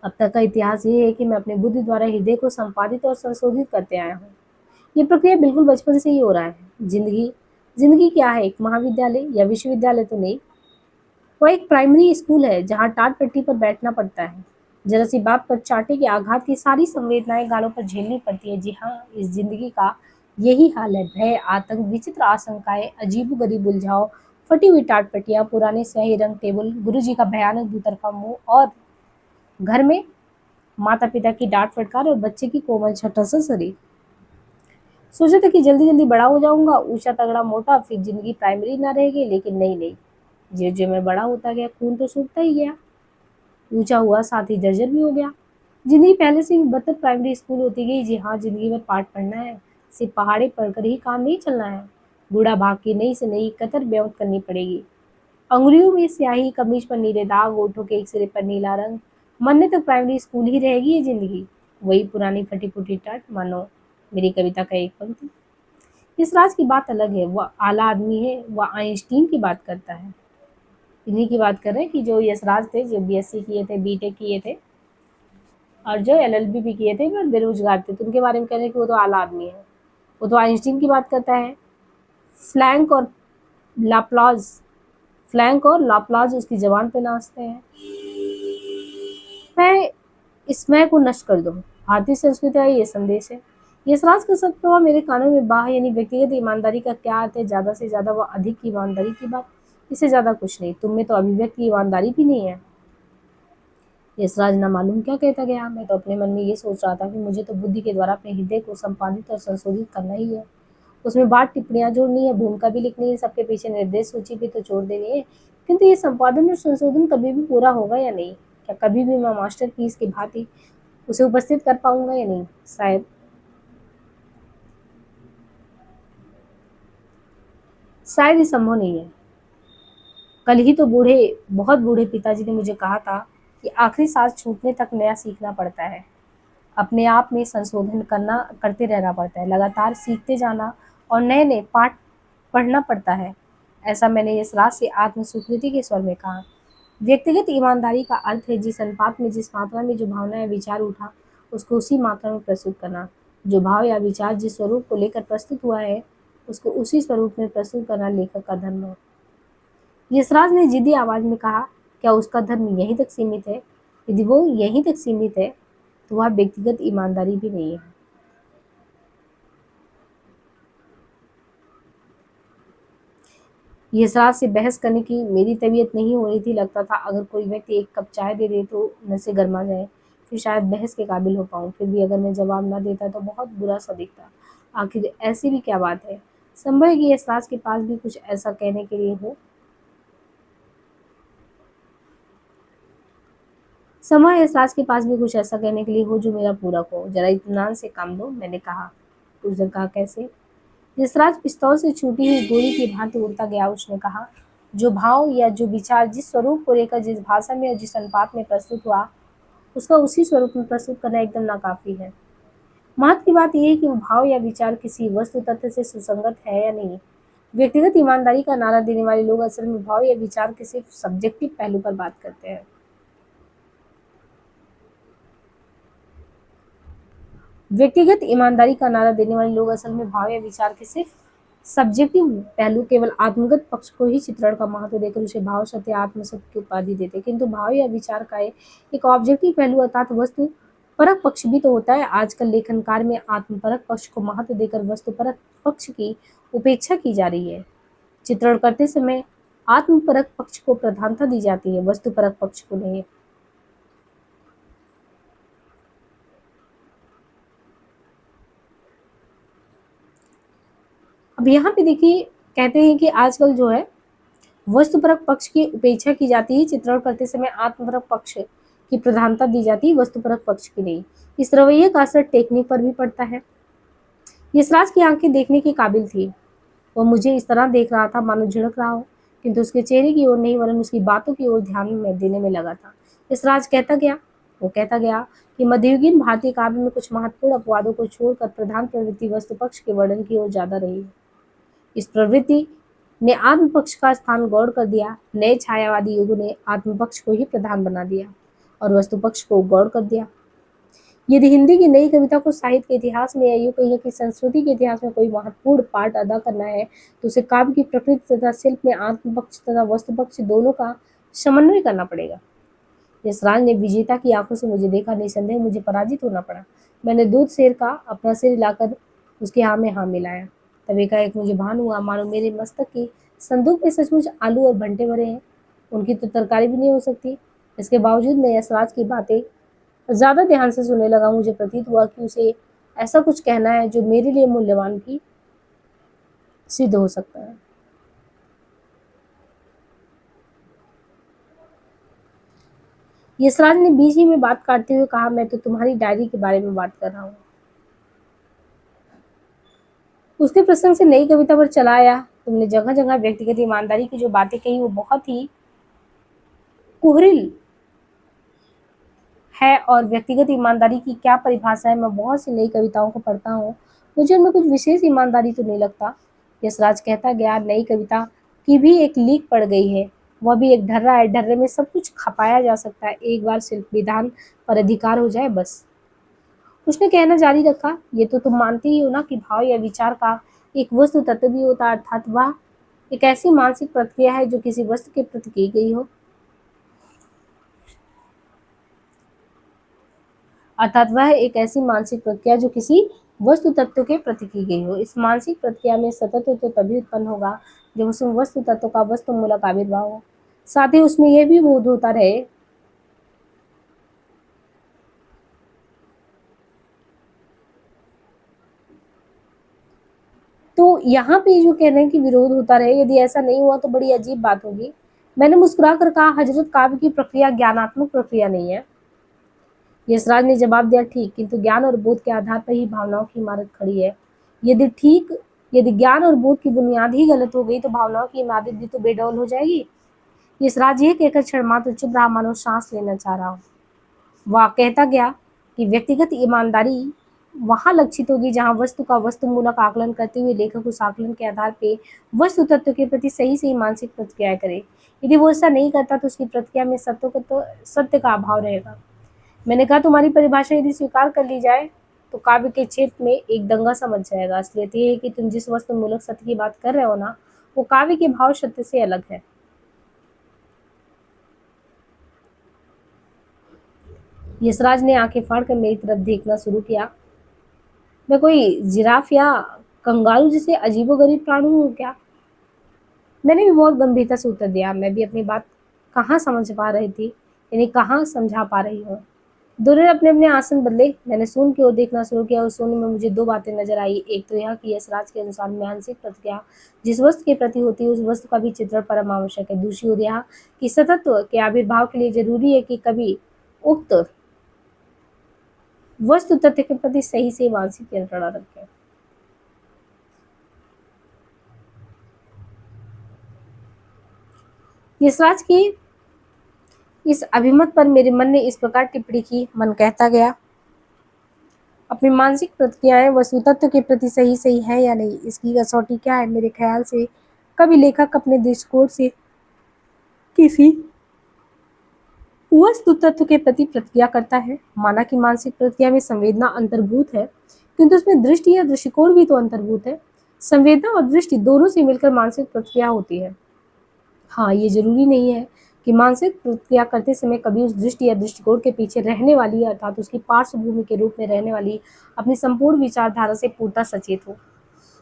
अब तक का इतिहास ये है कि मैं अपनी बुद्धि द्वारा हृदय को संपादित और संशोधित करते आया हूँ। ये प्रक्रिया बिल्कुल बचपन से ही हो रहा है। जिंदगी जिंदगी क्या है? एक महाविद्यालय या विश्वविद्यालय तो नहीं, वो एक प्राइमरी स्कूल है जहाँ टाट पट्टी पर बैठना पड़ता है। जरा सी बात पर चाटे के आघात की सारी संवेदनाएं गालों पर झेलनी पड़ती है। जी हाँ, इस जिंदगी का यही हाल है। भय, आतंक, विचित्र आशंकाएं, अजीबोगरीब उलझाव, फटी हुई टाट पट्टियां, पुराने स्याही रंग टेबल, गुरुजी का भयानक दूतरफा मुंह, और घर में माता पिता की डांट फटकार और बच्चे की कोमल छठा सा शरीर। सोचा था कि जल्दी जल्दी बड़ा हो जाऊंगा, ऊंचा तगड़ा मोटा, फिर जिंदगी प्राइमरी ना रहेगी। लेकिन नहीं नहीं, जो जो मैं बड़ा होता गया खून तो सूखता ही गया, ऊंचा हुआ साथ ही जर्जर भी हो गया। जिंदगी पहले से भी बदतर प्राइमरी स्कूल होती गई। जी हाँ, जिंदगी में पाठ पढ़ना है, सिर्फ पहाड़े पढ़कर ही काम नहीं चलना है। बूढ़ा भाग की नई से नई कतर ब्यावत करनी पड़ेगी। अंगुलियों में स्याही, कमीज पर नीले दाग, ओठों के एक सिरे पर नीला रंग। मरने तक प्राइमरी स्कूल ही रहेगी ये जिंदगी। वही पुरानी फटी फूटी टाट, मानो मेरी कविता का एक पंक्ति। इस राज की बात अलग है, वह आला आदमी है, वह आइंस्टीन की बात करता है। इन्हीं की बात कर रहे हैं कि जो यशराज थे, जो बीएससी किए थे, बीटेक किए थे और जो एलएलबी भी किए थे पर बेरोजगार थे, तो उनके बारे में कह रहे हैं कि वो तो आला आदमी है। वो तो आइंस्टीन की बात करता है। फ्लैंक और लाप्लाज फ्लैंक और लाप्लाज उसकी जबान पे नाचते हैं। मैं इसमय को नष्ट कर दूं, भारतीय संस्कृति का ये संदेश है। यशराज का सत्प्रभाव मेरे कानों में बाह, यानी व्यक्तिगत ईमानदारी का क्या अर्थ है? ज्यादा से ज्यादा वह अधिक की ईमानदारी की बात, इससे ज्यादा कुछ नहीं। तुम में तो अभिव्यक्ति की ईमानदारी भी नहीं है। यशराज ना मालूम क्या कहता गया। मैं तो अपने मन में ये सोच रहा था कि मुझे तो बुद्धि के द्वारा अपने हृदय को संपादित और संशोधित करना ही है। उसमें बात टिप्पणियां जोड़नी है, भूमिका भी लिखनी है, सबके पीछे निर्देश सूची भी तो छोड़ देनी है। किंतु ये संपादन और संशोधन कभी भी पूरा होगा या नहीं? क्या कभी भी मैं मास्टर पीस की भांति उसे उपस्थित कर पाऊंगा या नहीं? शायद ये संभव नहीं है। कल ही तो बहुत बूढ़े पिताजी ने मुझे कहा था कि आखिरी सांस छूटने तक नया सीखना पड़ता है। अपने आप में संशोधन करते रहना पड़ता है, लगातार सीखते जाना और नए नए पाठ पढ़ना पड़ता है। ऐसा मैंने इस रात से आत्म स्वीकृति के स्वर में कहा। व्यक्तिगत ईमानदारी का अर्थ है जिस अनुपात में, जिस मात्रा में जो भावना या विचार उठा, उसको उसी मात्रा में प्रस्तुत करना। जो भाव या विचार जिस स्वरूप को लेकर प्रस्तुत हुआ है, उसको उसी स्वरूप में प्रस्तुत करना लेखक का धर्म है। यशराज ने जिद्दी आवाज में कहा, क्या उसका धर्म यहीं तक सीमित है? यदि वो यहीं तक सीमित है तो वह व्यक्तिगत ईमानदारी भी नहीं है। यशराज से बहस करने की मेरी तबीयत नहीं हो रही थी। लगता था अगर कोई व्यक्ति एक कप चाय दे दे तो नशे गर्मा जाए, फिर शायद बहस के काबिल हो पाऊं। फिर भी अगर मैं जवाब न देता तो बहुत बुरा सा दिखता। आखिर ऐसी भी क्या बात है? संभव है कि यशराज के पास भी कुछ ऐसा कहने के लिए हो। समय यशराज के पास भी कुछ ऐसा कहने के लिए हो जो मेरा पूरक हो। जरा इत्मीनान से काम लो, मैंने कहा। उसने कहा, कैसे? यशराज पिस्तौल से छूटी हुई गोली की भांति उड़ता गया। उसने कहा, जो भाव या जो विचार जिस स्वरूप को लेकर जिस भाषा में और जिस अनुपात में प्रस्तुत हुआ, उसका उसी स्वरूप में प्रस्तुत करना एकदम नाकाफी है। महत्व की बात यह है कि वो भाव या विचार किसी वस्तु तथ्य से सुसंगत है या नहीं। व्यक्तिगत ईमानदारी का नारा देने वाले लोग असल में भाव या विचार के सिर्फ सब्जेक्टिव पहलू पर बात करते हैं। व्यक्तिगत ईमानदारी का नारा देने वाले लोग असल में भाव या विचार के सिर्फ सब्जेक्टिव पहलू, केवल आत्मगत पक्ष को ही चित्रण का महत्व देकर उसे भाव सत्य, आत्म सत्य की उपाधि देते। किंतु भाव या विचार का एक ऑब्जेक्टिव पहलू अर्थात वस्तु परक पक्ष भी तो होता है। आजकल लेखनकार में आत्म परक पक्ष को महत्व देकर वस्तु परक पक्ष की उपेक्षा की जा रही है। चित्रण करते समय आत्म परक पक्ष को प्रधानता दी जाती है, वस्तु परक पक्ष को नहीं। अब यहाँ पे देखिए, कहते हैं कि आजकल जो है वस्तुपरक पक्ष की उपेक्षा की जाती है, चित्रण करते समय आत्मपरक पक्ष की प्रधानता दी जाती है, वस्तुपरक पक्ष की नहीं। इस रवैये का असर टेक्निक पर भी पड़ता है। यशराज की आंखें देखने के काबिल थी। वह मुझे इस तरह देख रहा था मानो झिड़क रहा हो, किंतु उसके चेहरे की ओर नहीं वरन उसकी बातों की ओर ध्यान में देने में लगा था। यशराज कहता गया, वो कहता गया कि मध्ययुगीन भारतीय काव्य में कुछ महत्वपूर्ण अपवादों को छोड़कर प्रधान प्रवृत्ति वस्तु पक्ष के वर्णन की ओर ज्यादा रही है। इस प्रवृत्ति ने आत्म पक्ष का स्थान गौण कर दिया। नए छायावादी युग ने आत्म पक्ष को ही प्रधान बना दिया और वस्तु पक्ष को गौण कर दिया। यदि हिंदी की नई कविता को साहित्य के इतिहास में या यूं कहिए कि संस्कृति के इतिहास में कोई महत्वपूर्ण पार्ट अदा करना है तो उसे काव्य की प्रकृति तथा शिल्प में आत्म पक्ष तथा वस्तु पक्ष दोनों का समन्वय करना पड़ेगा। यशराज ने विजेता की आंखों से मुझे देखा, निसंदेह मुझे पराजित होना पड़ा। मैंने दूध शेर का अपना सिर हिलाकर उसके हाँ में हाँ मिलाया। तब एकाएक मुझे भान हुआ मानो मेरे मस्तक की संदूक में सचमुच आलू और भंटे भरे हैं। उनकी तो तरकारी भी नहीं हो सकती। इसके बावजूद मैं यशराज की बातें ज्यादा ध्यान से सुनने लगा। मुझे प्रतीत हुआ कि उसे ऐसा कुछ कहना है जो मेरे लिए मूल्यवान भी सिद्ध हो सकता है। यशराज ने बीच ही में बात काटते हुए कहा, मैं तो तुम्हारी डायरी के बारे में बात कर रहा हूँ। उसके प्रसंग से नई कविता पर चला आया। तुमने जगह जगह व्यक्तिगत ईमानदारी की जो बातें कही वो बहुत ही कुहरिल है और व्यक्तिगत ईमानदारी की क्या परिभाषा है। मैं बहुत सी नई कविताओं को पढ़ता हूँ, मुझे उनमें कुछ विशेष ईमानदारी तो नहीं लगता। यशराज कहता गया, नई कविता की भी एक लीक पड़ गई है, वह भी एक ढर्रा है। ढर्रे में सब कुछ खपाया जा सकता है, एक बार शिल्प विधान पर अधिकार हो जाए बस। उसने कहना जारी रखा, ये तो तुम मानते ही हो ना कि भाव या विचार का एक वस्तु तत्व भी होता है, अर्थात वह एक ऐसी मानसिक प्रक्रिया है जो किसी वस्तु के प्रति की गई हो। अर्थात वह एक ऐसी मानसिक प्रक्रिया जो किसी वस्तु तत्व के प्रति की गई हो। इस मानसिक प्रक्रिया में सतत्व तो तभी उत्पन्न होगा जब उसमें वस्तु तत्व का वस्तुमूलक आविर्भाव हो, साथ ही उसमें यह भी बोध होता रहे तो यहाँ पे जो कह रहे हैं कि विरोध होता रहे, यदि ऐसा नहीं हुआ तो बड़ी अजीब बात होगी। मैंने मुस्कुरा कर कहा, हजरत, काव्य की प्रक्रिया ज्ञानात्मक प्रक्रिया नहीं है। यशराज ने जवाब दिया, ठीक, किंतु ज्ञान और बोध के आधार पर ही भावनाओं की इमारत खड़ी है। यदि ठीक यदि ज्ञान और बोध की बुनियाद ही गलत हो गई तो भावनाओं की इमारत भी तो बेडौल हो जाएगी। यशराज ये कहकर क्षण मात्र चुप रहा, मानो सांस लेना चाह रहा हो। वह कहता गया कि व्यक्तिगत ईमानदारी वहां लक्षित होगी जहां वस्तु का वस्तुमूलक आकलन करते हुए लेखक उस आकलन के आधार पे वस्तु तत्व के प्रति सही सही मानसिक प्रतिक्रिया करे। यदि वो ऐसा नहीं करता तो उसकी प्रतिक्रिया में सत्य का अभाव रहेगा। मैंने कहा, तुम्हारी परिभाषा यदि स्वीकार कर ली जाए तो काव्य के क्षेत्र में एक दंगा सा मच जाएगा। असलियत ये है कि तुम जिस वस्तुमूलक सत्य की बात कर रहे हो ना, वो काव्य के भाव सत्य से अलग है। यशराज ने आंखें फाड़कर मेरी तरफ देखना शुरू किया। मैं कोई जिराफ या कंगारू जैसे अजीबोगरीब प्राणी हूँ क्या? मैंने भी बहुत गंभीरता से उत्तर दिया। मैं भी अपनी बात कहाँ समझ पा रही थी, यानी कहाँ समझा पा रही हूँ। दोनों ने अपने अपने आसन बदले। मैंने शून्य की ओर देखना शुरू किया और शून्य में मुझे दो बातें नजर आई। एक तो यह कि यशराज के अनुसार मानसिक प्रतिक्रिया जिस वस्तु के प्रति होती है उस वस्तु का भी चित्रण परम आवश्यक है। दूसरी ओर यह कि सतत्व के आविर्भाव के लिए जरूरी है कि कभी उक्त वस्तु तथ्य के प्रति सही से मानसिक नियंत्रण रखें। यशराज की इस अभिमत पर मेरे मन ने इस प्रकार टिप्पणी की। मन कहता गया, अपनी मानसिक प्रतिक्रियाएं वस्तु तत्व के प्रति सही सही है या नहीं, इसकी कसौटी क्या है? मेरे ख्याल से कभी लेखक अपने दृष्टिकोण से किसी वस्तु तत्व के प्रति प्रतिक्रिया करता है। माना कि मानसिक प्रतिक्रिया में संवेदना अंतर्भूत है, किंतु उसमें दृष्टि या दृष्टिकोण भी तो अंतर्भूत है। संवेदना और दृष्टि दोनों से मिलकर मानसिक प्रतिक्रिया होती है। हाँ, ये जरूरी नहीं है कि मानसिक प्रतिक्रिया करते समय कभी उस दृष्टि या दृष्टिकोण के पीछे रहने वाली अर्थात उसकी पार्श्वभूमि के रूप में रहने वाली अपनी संपूर्ण विचारधारा से पूर्णतः सचेत हो।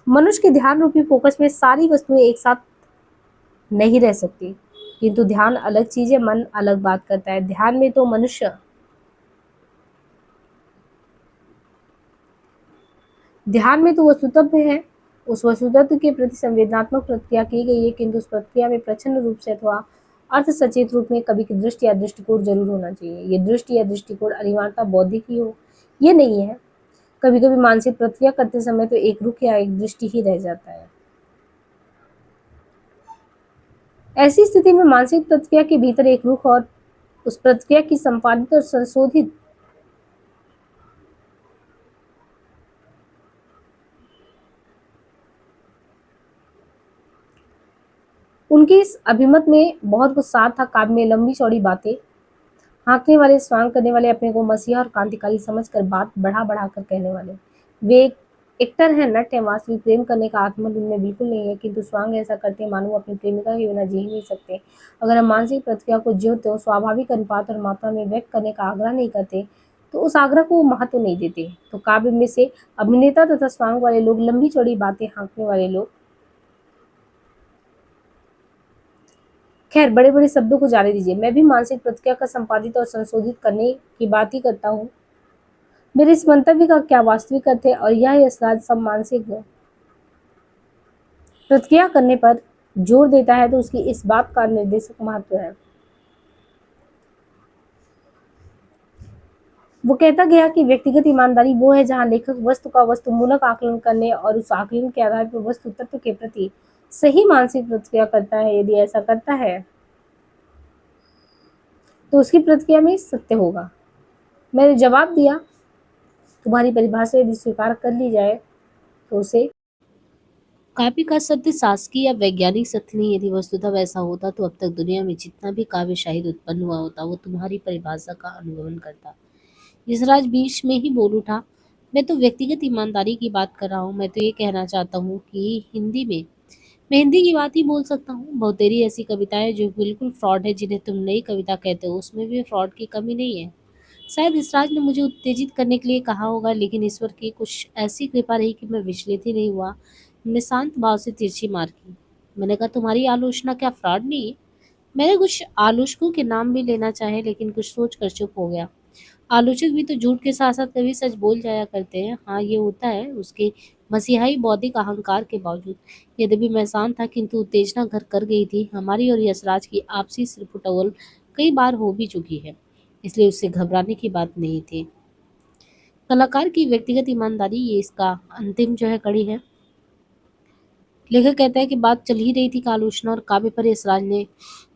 मनुष्य के ध्यान रूपी फोकस में सारी वस्तुएं एक साथ नहीं रह सकती, किंतु ध्यान अलग चीज है, मन अलग बात करता है। ध्यान में तो वस्तुतत्व है, उस वस्तुतत्व के प्रति संवेदनात्मक प्रतिक्रिया की गई है, किंतु उस प्रतिक्रिया में प्रच्छन्न रूप से अथवा अर्थ सचेत रूप में कभी की दृष्टि या दृष्टिकोण जरूर होना चाहिए। ये दृष्टि या दृष्टिकोण अनिवार्यता बौद्धिक ही हो ये नहीं है। कभी कभी मानसिक प्रतिक्रिया करते समय तो एक रुख या एक दृष्टि ही रह जाता है। ऐसी स्थिति में मानसिक प्रतिक्रिया के भीतर एक रुख और उस प्रक्रिया की संपादित और संशोधित उनके इस अभिमत में बहुत कुछ सार था। काव्य में लंबी चौड़ी बातें, हाँकने वाले, स्वांग करने वाले, अपने को मसीहा और क्रांतिकारी समझकर बात बढ़ा-बढ़ा कर कहने वाले। वे एक एक्टर हैं, नट हैं, वास्तविक प्रेम करने का आत्मबल उनमें बिल्कुल नहीं है, किंतु स्वांग ऐसा करते हैं मानो वो अपनी प्रेमिका के बिना जी ही नहीं सकते। अगर हम मानसिक प्रतिक्रिया को ज्यों-त्यों स्वाभाविक अनुपात और मात्रा में व्यक्त करने का आग्रह नहीं करते, तो उस आग्रह को वो महत्व नहीं देते। तो काव्य में से अभिनेता तथा स्वांग वाले लोग, लंबी-चौड़ी बातें हाँकने वाले लोग, खैर बड़े-बड़े शब्दों को जाने दीजिए। मैं भी मानसिक प्रतिक्रिया का संपादित और संशोधित करने की बात ही करता हूँ। मेरे इस मंतव्य का क्या वास्तविक अर्थ है, और यह यशराज सब मानसिक प्रतिक्रिया करने पर जोर देता है, तो उसकी इस बात का निर्देशक महत्व है। वो कहता गया कि व्यक्तिगत ईमानदारी वो है जहाँ लेखक वस्तु का वस्तुमूलक आकलन करने और उस आकलन के आधार पर वस्तु तत्व के प्रति सही मानसिक प्रतिक्रिया करता है। यदि ऐसा करता है तो उसकी प्रतिक्रिया में सत्य होगा। मैंने जवाब दिया, तुम्हारी परिभाषा यदि स्वीकार कर ली जाए तो उसे काव्य का सत्य शासकीय या वैज्ञानिक सत्य नहीं। यदि वस्तुतः वैसा होता तो अब तक दुनिया में जितना भी काव्य साहित्य उत्पन्न हुआ होता वो तुम्हारी परिभाषा का अनुगमन करता। यशराज बीच में ही बोल उठा, मैं तो व्यक्तिगत ईमानदारी की बात कर रहा हूँ। मैं तो ये कहना चाहता हूँ कि मैं हिंदी की बात ही बोल सकता हूँ। बहुत तेरी ऐसी कविताएं जो बिल्कुल फ्रॉड है, जिन्हें तुम नई कविता कहते हो, उसमें भी फ्रॉड की कमी नहीं है। शायद यशराज ने मुझे उत्तेजित करने के लिए कहा होगा, लेकिन ईश्वर की कुछ ऐसी कृपा रही कि मैं विचलित ही नहीं हुआ। मैंने शांत भाव से तिरछी मार की। मैंने कहा, तुम्हारी आलोचना क्या फ्रॉड नहीं है? मैंने कुछ आलोचकों के नाम भी लेना चाहे, लेकिन कुछ सोच कर चुप हो गया। आलोचक भी तो झूठ के साथ साथ कभी सच बोल जाया करते हैं। हाँ, ये होता है उसके मसीहाई बौद्धिक अहंकार के बावजूद। यद्यपि मैं शांत था, किंतु उत्तेजना घर कर गई थी। हमारी और यशराज की आपसी सिरपुटौल कई बार हो भी चुकी है, इसलिए उससे घबराने की बात नहीं थी। कलाकार की व्यक्तिगत ईमानदारी, ये इसका अंतिम जो है कड़ी है। लेखक कहता है कि बात चल ही रही थी कि आलोचना और काव्य पर। यशराज ने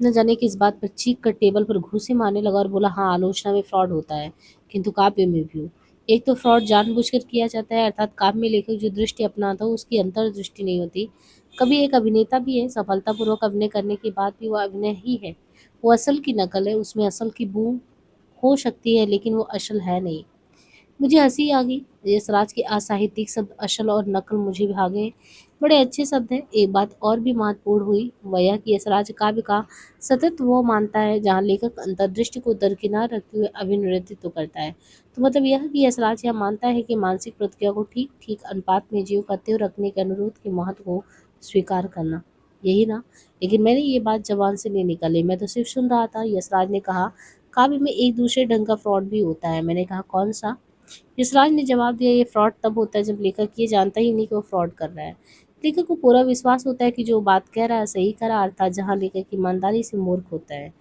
न जाने किस बात पर चीख कर टेबल पर घूंसे मारने लगा और बोला, हाँ, आलोचना में फ्रॉड होता है, किंतु काव्य में भी। एक तो फ्रॉड जानबूझकर किया जाता है, अर्थात काव्य में लेखक जो दृष्टि अपनाता है उसकी अंतर्दृष्टि नहीं होती। कभी एक अभिनेता भी है, सफलतापूर्वक अभिनय करने के बाद भी वह अभिनय ही है, वो असल की नकल है। उसमें असल की बू हो सकती है, लेकिन वो असल है नहीं। मुझे हँसी आ गई। यशराज के असाहित्यिक शब्द असल और नकल मुझे भी आ गए। बड़े अच्छे शब्द हैं। एक बात और भी महत्वपूर्ण हुई, वह यह कि यशराज काव्य का सतत वो मानता है जहाँ लेखक अंतर्दृष्टि को दरकिनार रखते हुए अभिनृत्य करता है। तो मतलब यह कि यशराज यह मानता है कि मानसिक प्रतिक्रिया को ठीक ठीक अनुपात में जीव का त्यों रखने के अनुरोध के महत्व को स्वीकार करना, यही ना। लेकिन मैंने ये बात जबान से नहीं निकाली, मैं तो सिर्फ सुन रहा था। यशराज ने कहा, काव्य में एक दूसरे ढंग का फ्रॉड भी होता है। मैंने कहा, कौन सा? यशराज ने जवाब दिया, ये फ्रॉड तब होता है जब लेखक ये जानता ही नहीं कि वो फ्रॉड कर रहा है। लेखक को पूरा विश्वास होता है कि जो बात कह रहा है सही कह रहा है, अर्थात जहाँ लेखक ईमानदारी से मूर्ख होता है।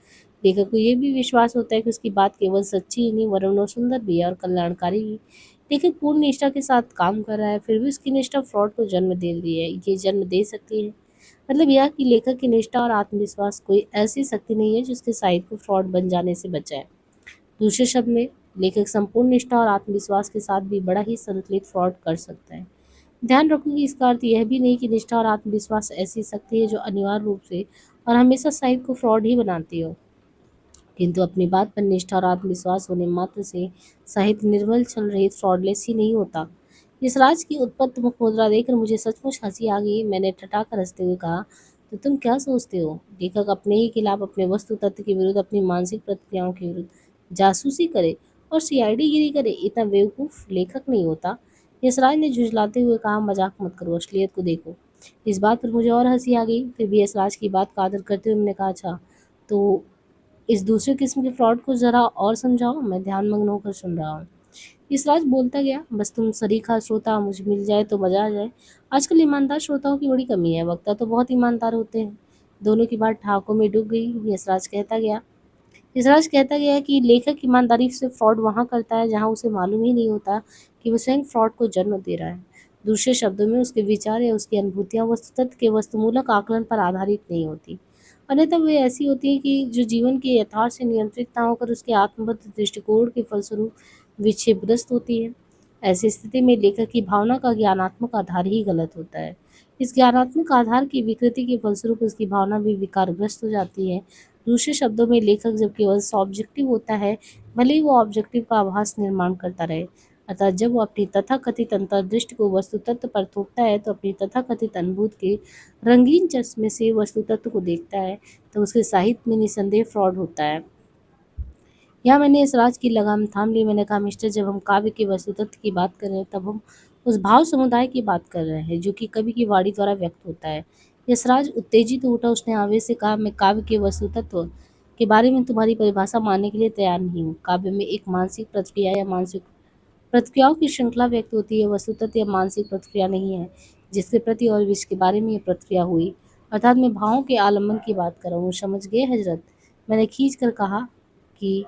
लेखक को ये भी विश्वास होता है कि उसकी बात केवल सच्ची ही नहीं वरन वो सुंदर भी है और कल्याणकारी भी। लेखक पूर्ण निष्ठा के साथ काम कर रहा है, फिर भी उसकी निष्ठा फ्रॉड को जन्म दे रही है, ये जन्म दे सकती है। मतलब यह कि लेखक की निष्ठा और आत्मविश्वास कोई ऐसी शक्ति नहीं है जिसके साहित्य को फ्रॉड बन जाने से बचाए। दूसरे शब्द में, लेखक संपूर्ण निष्ठा और आत्मविश्वास के साथ भी बड़ा ही संतुलित फ्रॉड कर सकता है। ध्यान रखो कि इसका अर्थ यह भी नहीं कि निष्ठा और आत्मविश्वास ऐसी शक्ति है जो अनिवार्य रूप से और हमेशा साहित्य को फ्रॉड ही बनाती हो। किंतु अपनी बात पर निष्ठा और आत्मविश्वास होने मात्र से साहित्य निर्मल छल रहित फ्रॉडलेस ही नहीं होता। इस राज की उत्पत्त मुख मुद्रा देखकर मुझे सचमुच हंसी आ गई। मैंने ठठाकर हंसते हुए कहा, तो तुम क्या सोचते हो, लेखक अपने ही खिलाफ, अपने वस्तु तत्व के विरुद्ध, अपनी मानसिक प्रतिक्रियाओं के विरुद्ध जासूसी करे और सीआईडी गिरी करे? इतना बेवकूफ लेखक नहीं होता। यशराज ने झुंझलाते हुए कहा, मजाक मत करो, असलियत को देखो। इस बात पर मुझे और हंसी आ गई। फिर भी यशराज की बात का आदर करते हुए मैंने कहा, अच्छा, तो इस दूसरे किस्म के फ्रॉड को ज़रा और समझाओ, मैं ध्यानमग्न होकर सुन रहा हूँ। यशराज बोलता गया, बस तुम सरीखा श्रोता मुझे मिल जाए तो मजा आ जाए। आजकल ईमानदार श्रोताओं की बड़ी कमी है, वक्ता तो बहुत ईमानदार होते हैं। दोनों की बात ठहाकों में डूब गई। यशराज कहता गया कि लेखक ईमानदारी से फ्रॉड वहाँ करता है जहाँ उसे मालूम ही नहीं होता कि वो स्वयं फ्रॉड को जन्म दे रहा है। दूसरे शब्दों में, उसके विचार या उसकी अनुभूतियाँ वस्तुतत्व के वस्तुमूलक आकलन पर आधारित नहीं होती। अन्यथा वे ऐसी होती हैं कि जो जीवन के यथार्थ से नियंत्रित ना होकर उसके आत्मबद्ध दृष्टिकोण के फलस्वरूप विक्षेपग्रस्त होती है। ऐसी स्थिति में लेखक की भावना का ज्ञानात्मक आधार ही गलत होता है। इस ज्ञानात्मक आधार की विकृति के फलस्वरूप उसकी भावना भी विकारग्रस्त हो जाती है। दूसरे शब्दों में लेखक जब केवल सॉब्जेक्टिव होता है, भले ही वो ऑब्जेक्टिव का आभास निर्माण करता रहे। अतः जब वो अपनी तथाकथित अंतर्दृष्टि को वस्तु तत्व पर थोपता है तो अपनी तथाकथित अनुभूत के रंगीन चश्मे से वस्तु तत्व को देखता है, तो उसके साहित्य में निसंदेह फ्रॉड होता है। यहाँ मैंने इस राज की लगाम थाम ली। मैंने कहा, मिस्टर, जब हम काव्य के वस्तु तत्व की बात कर रहे हैं तब हम उस भाव समुदाय की बात कर रहे हैं जो कि कवि की वाणी द्वारा व्यक्त होता है। यशराज उत्तेजित हो उठा। उसने आवेश से कहा, मैं काव्य के वस्तु तत्व के बारे में तुम्हारी परिभाषा मानने के लिए तैयार नहीं हूँ। काव्य में एक मानसिक प्रतिक्रिया या मानसिक प्रतिक्रियाओं की श्रृंखला व्यक्त होती है। वस्तुतः यह मानसिक प्रतिक्रिया नहीं है जिसके प्रति और जिसके बारे में यह प्रतिक्रिया हुई, अर्थात मैं भावों के आलम्बन की बात कर रहा हूँ। समझ गए हजरत? मैंने खींच कर कहा कि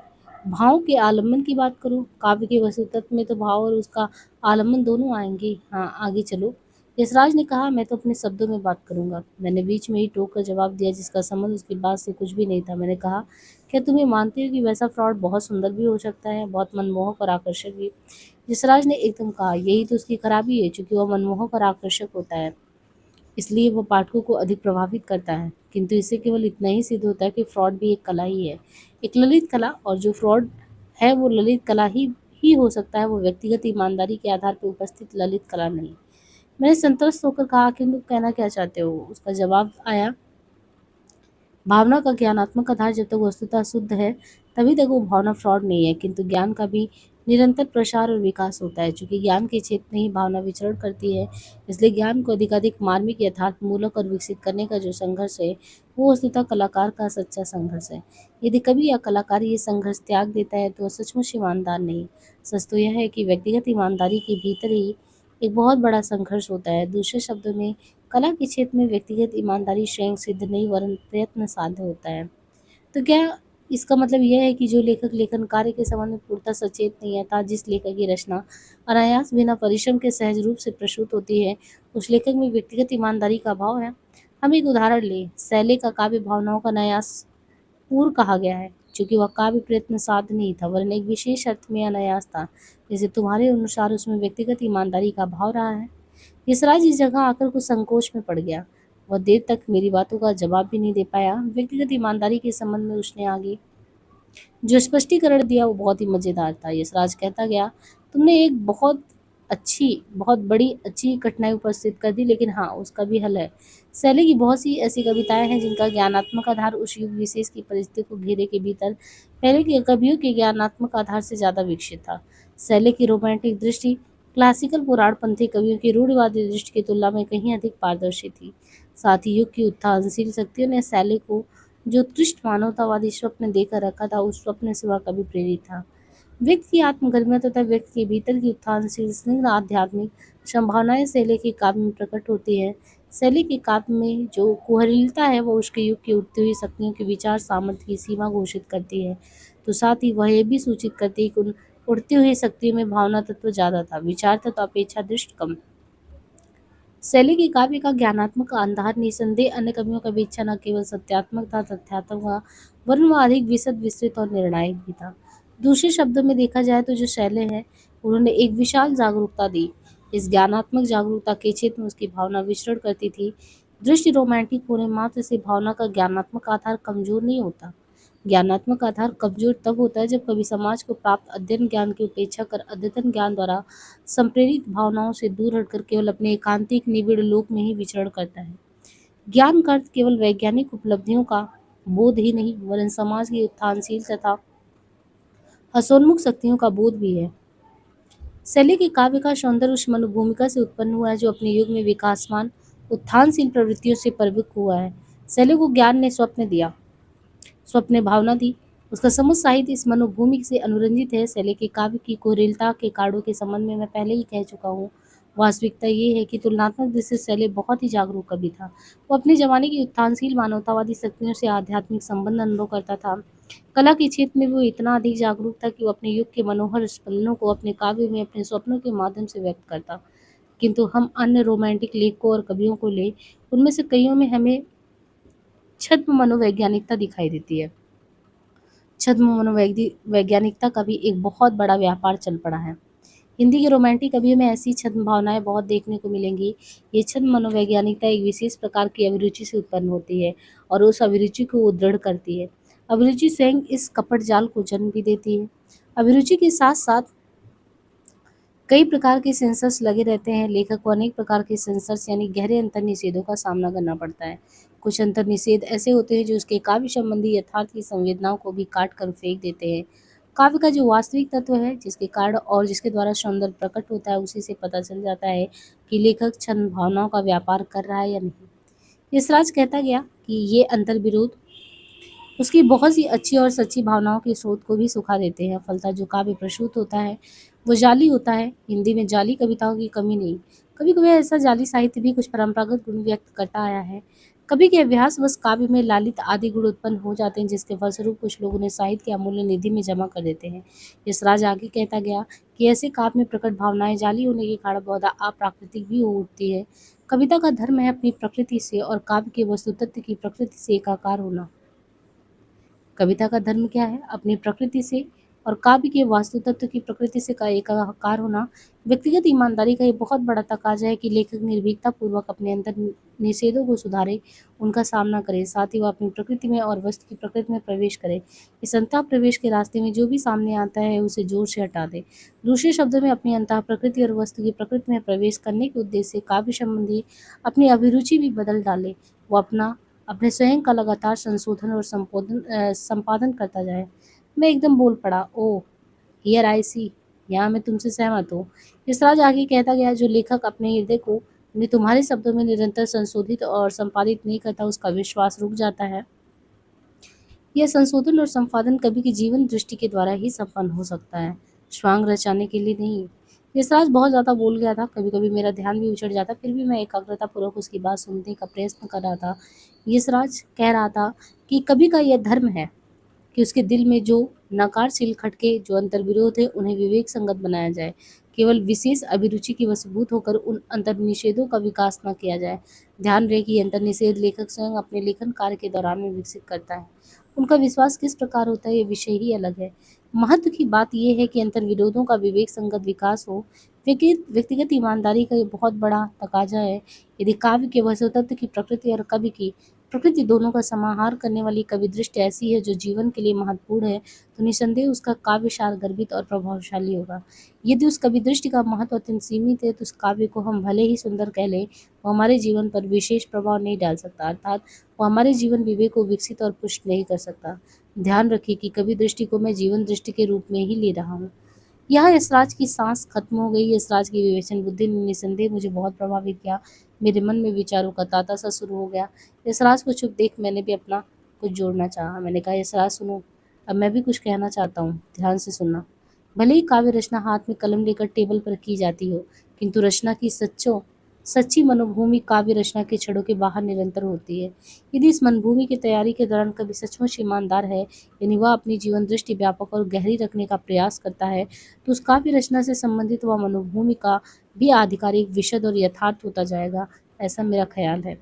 भावों के आलम्बन की बात करूँ। काव्य के वस्तुतत्व में तो भाव और उसका आलम्बन दोनों आएंगे। हाँ, आगे चलो। यशराज ने कहा, मैं तो अपने शब्दों में बात करूंगा। मैंने बीच में ही टोक कर जवाब दिया जिसका संबंध उसकी बात से कुछ भी नहीं था। मैंने कहा, क्या तुम ये मानते हो कि वैसा फ्रॉड बहुत सुंदर भी हो सकता है, बहुत मनमोहक और आकर्षक भी? यशराज ने एकदम कहा, यही तो उसकी खराबी है। चूंकि वह मनमोहक और आकर्षक होता है इसलिए वो पाठकों को अधिक प्रभावित करता है, किंतु इससे केवल इतना ही सिद्ध होता है कि फ्रॉड भी एक कला ही है, एक ललित कला। और जो फ्रॉड है वो ललित कला ही हो सकता है, वो व्यक्तिगत ईमानदारी के आधार पर उपस्थित ललित कला नहीं। मैंने संतुष्ट होकर कहा कि तुम कहना क्या चाहते हो? उसका जवाब आया, भावना का ज्ञानात्मक आधार जब तक वस्तुतः शुद्ध है तभी तक वो भावना फ्रॉड नहीं है, किंतु ज्ञान का भी निरंतर प्रसार और विकास होता है। चूंकि ज्ञान के क्षेत्र में ही भावना विचरण करती है, इसलिए ज्ञान को अधिकाधिक मार्मिक, यथार्थ मूलक और विकसित करने का जो संघर्ष है वो वस्तुतः कलाकार का सच्चा संघर्ष है। यदि कभी यह कलाकार ये संघर्ष त्याग देता है तो वह सचमुच ईमानदार नहीं। सच तो यह है कि व्यक्तिगत ईमानदारी के भीतर ही एक बहुत बड़ा संघर्ष होता है। दूसरे शब्दों में, कला के क्षेत्र में व्यक्तिगत ईमानदारी स्वयं सिद्ध नहीं वरन प्रयत्न साध्य होता है। तो क्या इसका मतलब यह है कि जो लेखक लेखन कार्य के संबंध में पूर्णतः सचेत नहीं है, अर्थात जिस लेखक की रचना अनायास बिना परिश्रम के सहज रूप से प्रस्तुत होती है, उस लेखक में व्यक्तिगत ईमानदारी का अभाव है? हम एक उदाहरण लें। शैले का काव्य भावनाओं का अनायास पूर्व कहा गया है, क्योंकि वह काव्य प्रयत्न साध्य नहीं था वरन एक विशेष अर्थ में अनायास था। जैसे तुम्हारे अनुसार उसमें व्यक्तिगत ईमानदारी का अभाव रहा है? यशराज इस जगह आकर कुछ संकोच में पड़ गया। वह देर तक मेरी बातों का जवाब भी नहीं दे पाया। व्यक्तिगत ईमानदारी के संबंध में उसने आगे जो स्पष्टीकरण दिया वो बहुत ही मज़ेदार था। यशराज कहता गया, तुमने एक बहुत बड़ी अच्छी कठिनाई उपस्थित कर दी, लेकिन हाँ, उसका भी हल है। शैली की बहुत सी ऐसी कविताएं हैं जिनका ज्ञानात्मक आधार उस युग विशेष की परिस्थिति को घेरे के भीतर पहले के कवियों के ज्ञानात्मक आधार से ज़्यादा विकसित था। शैली की रोमांटिक दृष्टि क्लासिकल पुराणपंथी कवियों की रूढ़िवादी दृष्टि की तुलना में कहीं अधिक पारदर्शी थी। साथ ही युग की उत्थानशील शक्तियों ने शैली को जो उत्कृष्ट मानवतावादी स्वप्न देकर रखा था, उस स्वप्न से वह कभी प्रेरित था। व्यक्ति की आत्मगर्मिया तथा व्यक्ति के भीतर की उत्थानशील स्निग्ध आध्यात्मिक संभावनाएं शैली के काव्य में प्रकट होती है। शैली के काव्य में जो कुहरीलता है वह उसके युग की उठती हुई शक्तियों के विचार सामर्थ्य की सीमा घोषित करती है, तो साथ ही वह यह भी सूचित करती है कि उन उठती हुई शक्तियों में भावना तत्व ज्यादा था, विचार तत्व अपेक्षा दृष्ट कम। शैली के काव्य का ज्ञानात्मक आधार निसंदेह अन्य कवियों का अपेक्षा न केवल सत्यात्मक था, तथ्यात्मक था, वरन वह अधिक विशद, विस्तृत और निर्णायक भी था। दूसरे शब्दों में देखा जाए तो जो शैली है उन्होंने एक विशाल जागरूकता दी। इस ज्ञानात्मक जागरूकता के क्षेत्र में उसकी भावना विचरण करती थी। दृष्टि रोमांटिक होने मात्र से भावना का ज्ञानात्मक आधार कमजोर नहीं होता। ज्ञानात्मक आधार कमजोर तब होता है जब कभी समाज को प्राप्त अध्ययन ज्ञान की उपेक्षा कर अद्यतन ज्ञान द्वारा संप्रेरित भावनाओं से दूर हटकर केवल अपने एकांतिक निबिड़ लोक में ही विचरण करता है। ज्ञान का अर्थ केवल वैज्ञानिक उपलब्धियों का बोध ही नहीं वरन समाज की उत्थानशील तथा हसोन्मुख शक्तियों का बोध भी है। शैली के काव्य का सौंदर्य उस मनोभूमिका से उत्पन्न हुआ है जो अपने युग में विकासमान उत्थानशील प्रवृत्तियों से परिपक्व हुआ है। शैली को ज्ञान ने स्वप्न भावना दी। उसका समस्त साहित्य इस मनोभूमि से अनुरंजित है। शैली के काव्य की कुरीलता के कारणों के संबंध में मैं पहले ही कह चुका हूँ। वास्तविकता ये है कि तुलनात्मक दृष्टि से शैली बहुत ही जागरूक कवि था। वो अपने जमाने की उत्थानशील मानवतावादी शक्तियों से आध्यात्मिक संबंध अनुभव करता था। कला के क्षेत्र में वो इतना अधिक जागरूक था कि वो अपने युग के मनोहर स्पंदनों को अपने काव्य में अपने स्वप्नों के माध्यम से व्यक्त करता। किंतु हम अन्य रोमांटिक लेखकों और कवियों को ले, उनमें से कईयों में हमें छद्म मनोवैज्ञानिकता दिखाई देती है। छद्म मनोवैज्ञानिकता का भी एक बहुत बड़ा व्यापार चल पड़ा है। हिंदी के रोमांटिक कवियों में ऐसी छद्म भावनाएं बहुत देखने को मिलेंगी। ये छद्म मनोवैज्ञानिकता एक विशेष प्रकार की अभिरुचि से उत्पन्न होती है और उस अभिरुचि को वो दृढ़ करती है। अभिरुचि स्वयं इस कपट जाल को जन्म भी देती है। अभिरुचि के साथ साथ कई प्रकार के सेंसर्स लगे रहते हैं। लेखक को अनेक प्रकार के सेंसर्स यानी गहरे अंतर्निषेधों का सामना करना पड़ता है। कुछ अंतर्निषेध ऐसे होते हैं जो उसके काव्य संबंधी यथार्थ की संवेदनाओं को भी काट कर फेंक देते हैं। काव्य का जो वास्तविक तत्व है, जिसके कारण और जिसके द्वारा सौंदर्य प्रकट होता है, उसी से पता चल जाता है कि लेखक छंद भावनाओं का व्यापार कर रहा है या नहीं। यशराज कहता गया कि ये अंतर्विरोध उसकी बहुत सी अच्छी और सच्ची भावनाओं के स्रोत को भी सुखा देते हैं। फलतः जो काव्य प्रसूत होता है वो जाली होता है। हिंदी में जाली कविताओं की कमी नहीं। कभी कभी ऐसा जाली साहित्य भी कुछ परंपरागत गुण व्यक्त करता आया है। कवि के अभ्यास बस काव्य में लालित आदि गुण उत्पन्न हो जाते हैं, जिसके फलस्वरूप कुछ लोग उन्हें साहित्य की अमूल्य निधि में जमा कर देते हैं। यशराज आगे कहता गया कि ऐसे काव्य में प्रकट भावनाएं जाली होने के कारण बहुत अप्राकृतिक भी हो उठती है। कविता का धर्म है अपनी प्रकृति से और काव्य के वस्तु तत्व की प्रकृति से एकाकार होना। कविता का धर्म क्या है? अपनी प्रकृति से और काव्य के वास्तु तत्व की प्रकृति से का एकाकार होना। व्यक्तिगत ईमानदारी का ये बहुत बड़ा तकाजा है कि लेखक निर्भीकता पूर्वक अपने अंतर निषेधों को सुधारे, उनका सामना करे, साथ ही वह अपनी प्रकृति में और वस्तु की प्रकृति में प्रवेश करे। इस अंतः प्रवेश के रास्ते में जो भी सामने आता है उसे जोर से हटा दे। दूसरे शब्दों में अपनी अंतः प्रकृति और वस्तु की प्रकृति में प्रवेश करने के उद्देश्य से काव्य संबंधी अपनी अभिरुचि भी बदल डाले। वो अपने स्वयं का लगातार संशोधन और संपादन करता जाए। मैं एकदम बोल पड़ा, ओह हियर आई सी, यहाँ मैं तुमसे सहमत हूँ। इस तरह आगे कहता गया, जो लेखक अपने हृदय को तुम्हारे शब्दों में निरंतर संशोधित और संपादित नहीं करता, उसका विश्वास रुक जाता है। यह संशोधन और संपादन कवि की जीवन दृष्टि के द्वारा ही संपन्न हो सकता है, स्वांग रचाने के लिए नहीं। यशराज बहुत ज़्यादा बोल गया था, कभी कभी मेरा ध्यान भी उछड़ जाता, फिर भी मैं एकाग्रता पूर्वक उसकी बात सुनने का प्रयत्न कर रहा था। यशराज कह रहा था कि कवि का यह धर्म है कि उसके दिल में जो नकारशील खटके, जो अंतर्विरोध है, उन्हें विवेक संगत बनाया जाए। केवल विशेष अभिरुचि की वशीभूत होकर उन अंतर्निषेधों का विकास न किया जाए। ध्यान रहे कि ये अंतर्निषेध लेखक स्वयं अपने लेखन कार्य के दौरान में विकसित करता है। उनका विश्वास किस प्रकार होता है, ये विषय ही अलग है। महत्व की बात यह है कि अंतर्विरोधों का विवेक संगत विकास हो। व्यक्तिगत ईमानदारी का ये बहुत बड़ा तकाजा है। यदि काव्य के वस्तुतत्व की प्रकृति और कवि की प्रकृति दोनों का समाहार करने वाली कवि दृष्टि ऐसी है जो जीवन के लिए महत्वपूर्ण है, तो निसंदेह उसका काव्य सार गर्भित और प्रभावशाली होगा। यदि उस कवि दृष्टि का महत्व अत्यंत सीमित है, तो उस काव्य को हम भले ही सुंदर कह लें, वो हमारे जीवन पर विशेष प्रभाव नहीं डाल सकता, अर्थात वो हमारे जीवन विवेक को विकसित और पुष्ट नहीं कर सकता। ध्यान रखिए कि कवि दृष्टि को मैं जीवन दृष्टि के रूप में ही ले रहा हूँ। यहाँ यशराज की सांस खत्म हो गई। यशराज की विवेचन बुद्धि ने निसंदेह मुझे बहुत प्रभावित किया। मेरे मन में विचारों का तांता सा शुरू हो गया। यशराज को चुप देख मैंने भी अपना कुछ जोड़ना चाहा। मैंने कहा, यशराज सुनो, अब मैं भी कुछ कहना चाहता हूँ, ध्यान से सुनना। भले ही काव्य रचना हाथ में कलम लेकर टेबल पर की जाती हो, किंतु रचना की सच्ची मनोभूमि काव्य रचना के छड़ों के बाहर निरंतर होती है। यदि इस मनभूमि की तैयारी के दौरान कभी सचमुच ईमानदार है, यानी वह अपनी जीवन दृष्टि व्यापक और गहरी रखने का प्रयास करता है, तो उस काव्य रचना से संबंधित वह मनोभूमि का भी आधिकारिक विशद और यथार्थ होता जाएगा, ऐसा मेरा ख्याल है।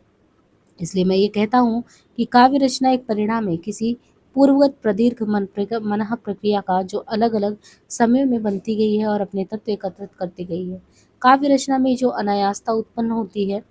इसलिए मैं ये कहता हूँ कि काव्य रचना एक परिणाम है किसी पूर्वगत प्रदीर्घ मनः प्रक्रिया का, जो अलग अलग समयों में बनती गई है और अपने तत्व एकत्रित करती गई है। काव्य रचना में जो अनायासता उत्पन्न होती है,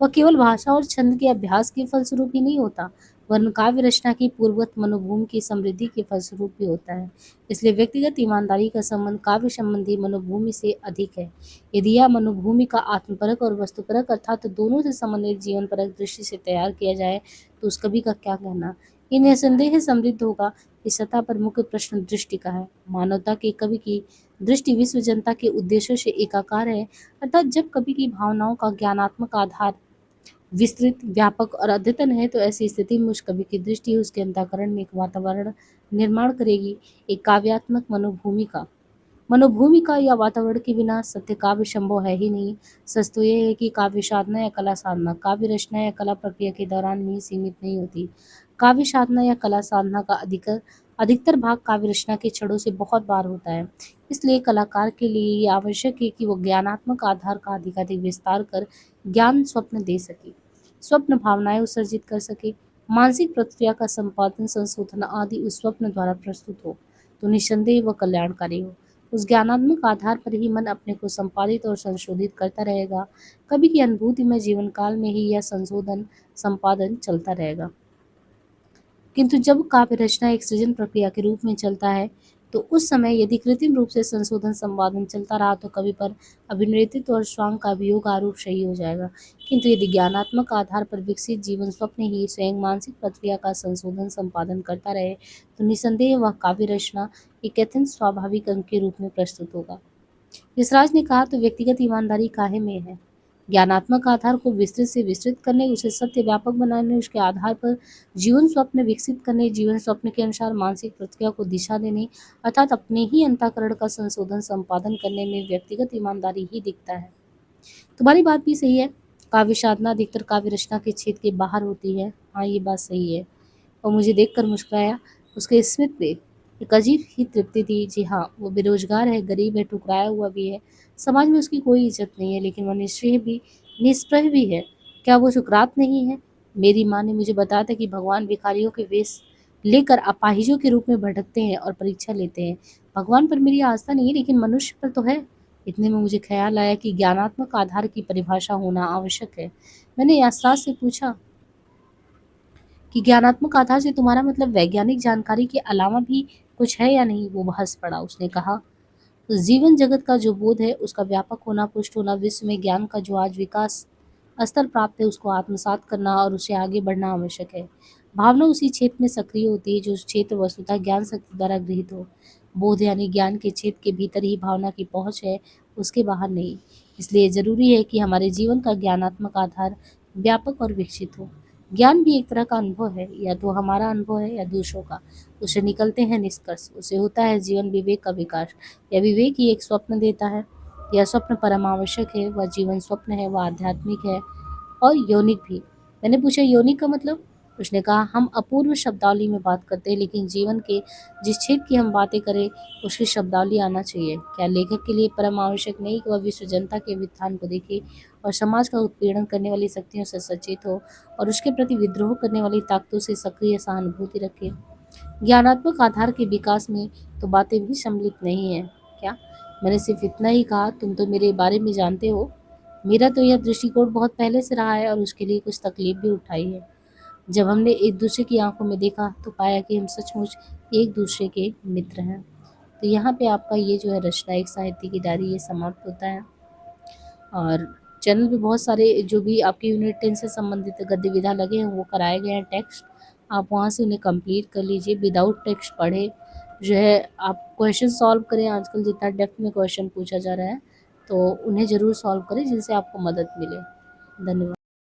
वह केवल भाषा और छंद के अभ्यास के फलस्वरूप ही नहीं होता, वरन काव्य रचना की पूर्वगत मनोभूमि की समृद्धि के फलस्वरूप भी होता है। इसलिए व्यक्तिगत ईमानदारी का संबंध काव्य संबंधी मनोभूमि से अधिक है। यदि यह मनोभूमि का आत्मपरक और वस्तुपरक अर्थात दोनों से समन्वित जीवन परक दृष्टि से तैयार किया जाए, तो उस कवि का क्या कहना। ये निसंदेह समृद्ध होगा। इस सतह पर मुख्य प्रश्न दृष्टि का है। मानवता के कवि की दृष्टि विश्व जनता के उद्देश्यों से एकाकार है, अर्थात जब कवि की भावनाओं का ज्ञानात्मक आधार विस्तृत, व्यापक और अद्यतन है, तो ऐसी स्थिति में उस कवि की दृष्टि उसके अंतःकरण में एक वातावरण निर्माण करेगी, एक काव्यात्मक मनोभूमि का या वातावरण के बिना सत्य काव्य संभव है ही नहीं। सच तो यह है कि काव्य साधना या कला साधना काव्य रचना या कला प्रक्रिया के दौरान में ही सीमित नहीं होती। काव्य साधना या कला साधना का अधिकतर भाग काव्य रचना के छड़ों से बहुत बार होता है। इसलिए कलाकार के लिए ये आवश्यक है कि वो ज्ञानात्मक आधार का अधिकाधिक विस्तार कर ज्ञान स्वप्न दे सके, स्वप्न भावनाएं उत्सर्जित कर सके। मानसिक प्रक्रिया का संपादन, संशोधन आदि उस स्वप्न द्वारा प्रस्तुत हो तो निस्संदेह वह कल्याणकारी हो। उस ज्ञानात्मक आधार पर ही मन अपने को संपादित और संशोधित करता रहेगा। कभी की अनुभूति में जीवन काल में ही यह संशोधन संपादन चलता रहेगा। किंतु जब काव्य रचना एक सृजन प्रक्रिया के रूप में चलता है तो उस समय यदि कृत्रिम रूप से संशोधन संपादन चलता रहा तो कवि पर अभिनेत्रित्व और स्वांग का वियोग आरोप सही हो जाएगा। किंतु यदि ज्ञानात्मक आधार पर विकसित जीवन स्वप्न ही स्वयं मानसिक प्रक्रिया का संशोधन संपादन करता रहे तो निसंदेह वह काव्य रचना एक अत्यंत स्वाभाविक अंग के रूप में प्रस्तुत होगा। यशराज ने कहा तो व्यक्तिगत ईमानदारी काहे में है? ज्ञानात्मक आधार को विस्तृत से विस्तृत करने, उसे सत्य व्यापक बनाने, उसके आधार पर जीवन स्वप्न विकसित करने, जीवन स्वप्न के अनुसार मानसिक प्रक्रिया को दिशा देने अर्थात अपने ही अंतःकरण का संशोधन संपादन करने में व्यक्तिगत ईमानदारी ही दिखता है। तुम्हारी बात भी सही है। काव्य साधना अधिकतर काव्य रचना के क्षेत्र के बाहर होती है। हाँ, ये बात सही है। और मुझे देखकर मुस्कुराया। उसके स्मित पे एक अजीब ही तृप्ति थी। जी हाँ, वो बेरोजगार है, गरीब है, ठुकराया हुआ भी है। समाज में उसकी कोई इज्जत नहीं है, लेकिन वह निष्प्रह भी है। क्या वो सुकरात नहीं है? मेरी माँ ने मुझे बताया था कि भगवान भिखारियों के वेश लेकर अपाहिजों के रूप में भटकते हैं और परीक्षा लेते हैं। भगवान पर मेरी आस्था नहीं है, लेकिन मनुष्य पर तो है। इतने में मुझे ख्याल आया कि ज्ञानात्मक आधार की परिभाषा होना आवश्यक है। मैंने यास्त्राज से पूछा कि ज्ञानात्मक आधार से तुम्हारा मतलब वैज्ञानिक जानकारी के अलावा भी कुछ है या नहीं? वो हंस पड़ा। उसने कहा, तो जीवन जगत का जो बोध है, उसका व्यापक होना, पुष्ट होना, विश्व में ज्ञान का जो आज विकास स्तर प्राप्त है उसको आत्मसात करना और उसे आगे बढ़ना आवश्यक है। भावना उसी क्षेत्र में सक्रिय होती है जो उस क्षेत्र वस्तुतः ज्ञान शक्ति द्वारा गृहीत हो। बोध यानी ज्ञान के क्षेत्र के भीतर ही भावना की पहुंच है, उसके बाहर नहीं। इसलिए जरूरी है कि हमारे जीवन का ज्ञानात्मक आधार व्यापक और विकसित हो। ज्ञान भी एक तरह का अनुभव है, या तो हमारा अनुभव है या दूसरों का। उससे निकलते हैं निष्कर्ष, उससे होता है जीवन विवेक का विकास। यह विवेक ही एक स्वप्न देता है। यह स्वप्न परम आवश्यक है, वह जीवन स्वप्न है, वह आध्यात्मिक है और यौनिक भी। मैंने पूछा, यौनिक का मतलब? उसने कहा, हम अपूर्व शब्दावली में बात करते हैं, लेकिन जीवन के जिस क्षेत्र की हम बातें करें उसकी शब्दावली आना चाहिए। क्या लेखक के लिए परम आवश्यक नहीं कि वह विश्व जनता के व्युत्थान को देखे और समाज का उत्पीड़न करने वाली शक्तियों से सचेत हो और उसके प्रति विद्रोह करने वाली ताकतों से सक्रिय सहानुभूति रखे? ज्ञानात्मक आधार के विकास में तो बातें भी सम्मिलित नहीं है क्या? मैंने सिर्फ इतना ही कहा, तुम तो मेरे बारे में जानते हो। मेरा तो यह दृष्टिकोण बहुत पहले से रहा है और उसके लिए कुछ तकलीफ भी उठाई है। जब हमने एक दूसरे की आंखों में देखा तो पाया कि हम सचमुच एक दूसरे के मित्र हैं। तो यहाँ पे आपका ये जो है रचना एक साहित्य की डायरी ये समाप्त होता है। और चैनल पे बहुत सारे जो भी आपके यूनिट 10 से संबंधित गद्य विधा लगे हैं वो कराए गए हैं टेक्स्ट। आप वहाँ से उन्हें कंप्लीट कर लीजिए, विदाउट टेक्स्ट पढ़े जो है आप क्वेश्चन सॉल्व करें। आजकल जितना डेप्थ में क्वेश्चन पूछा जा रहा है तो उन्हें ज़रूर सॉल्व करें जिनसे आपको मदद मिले। धन्यवाद।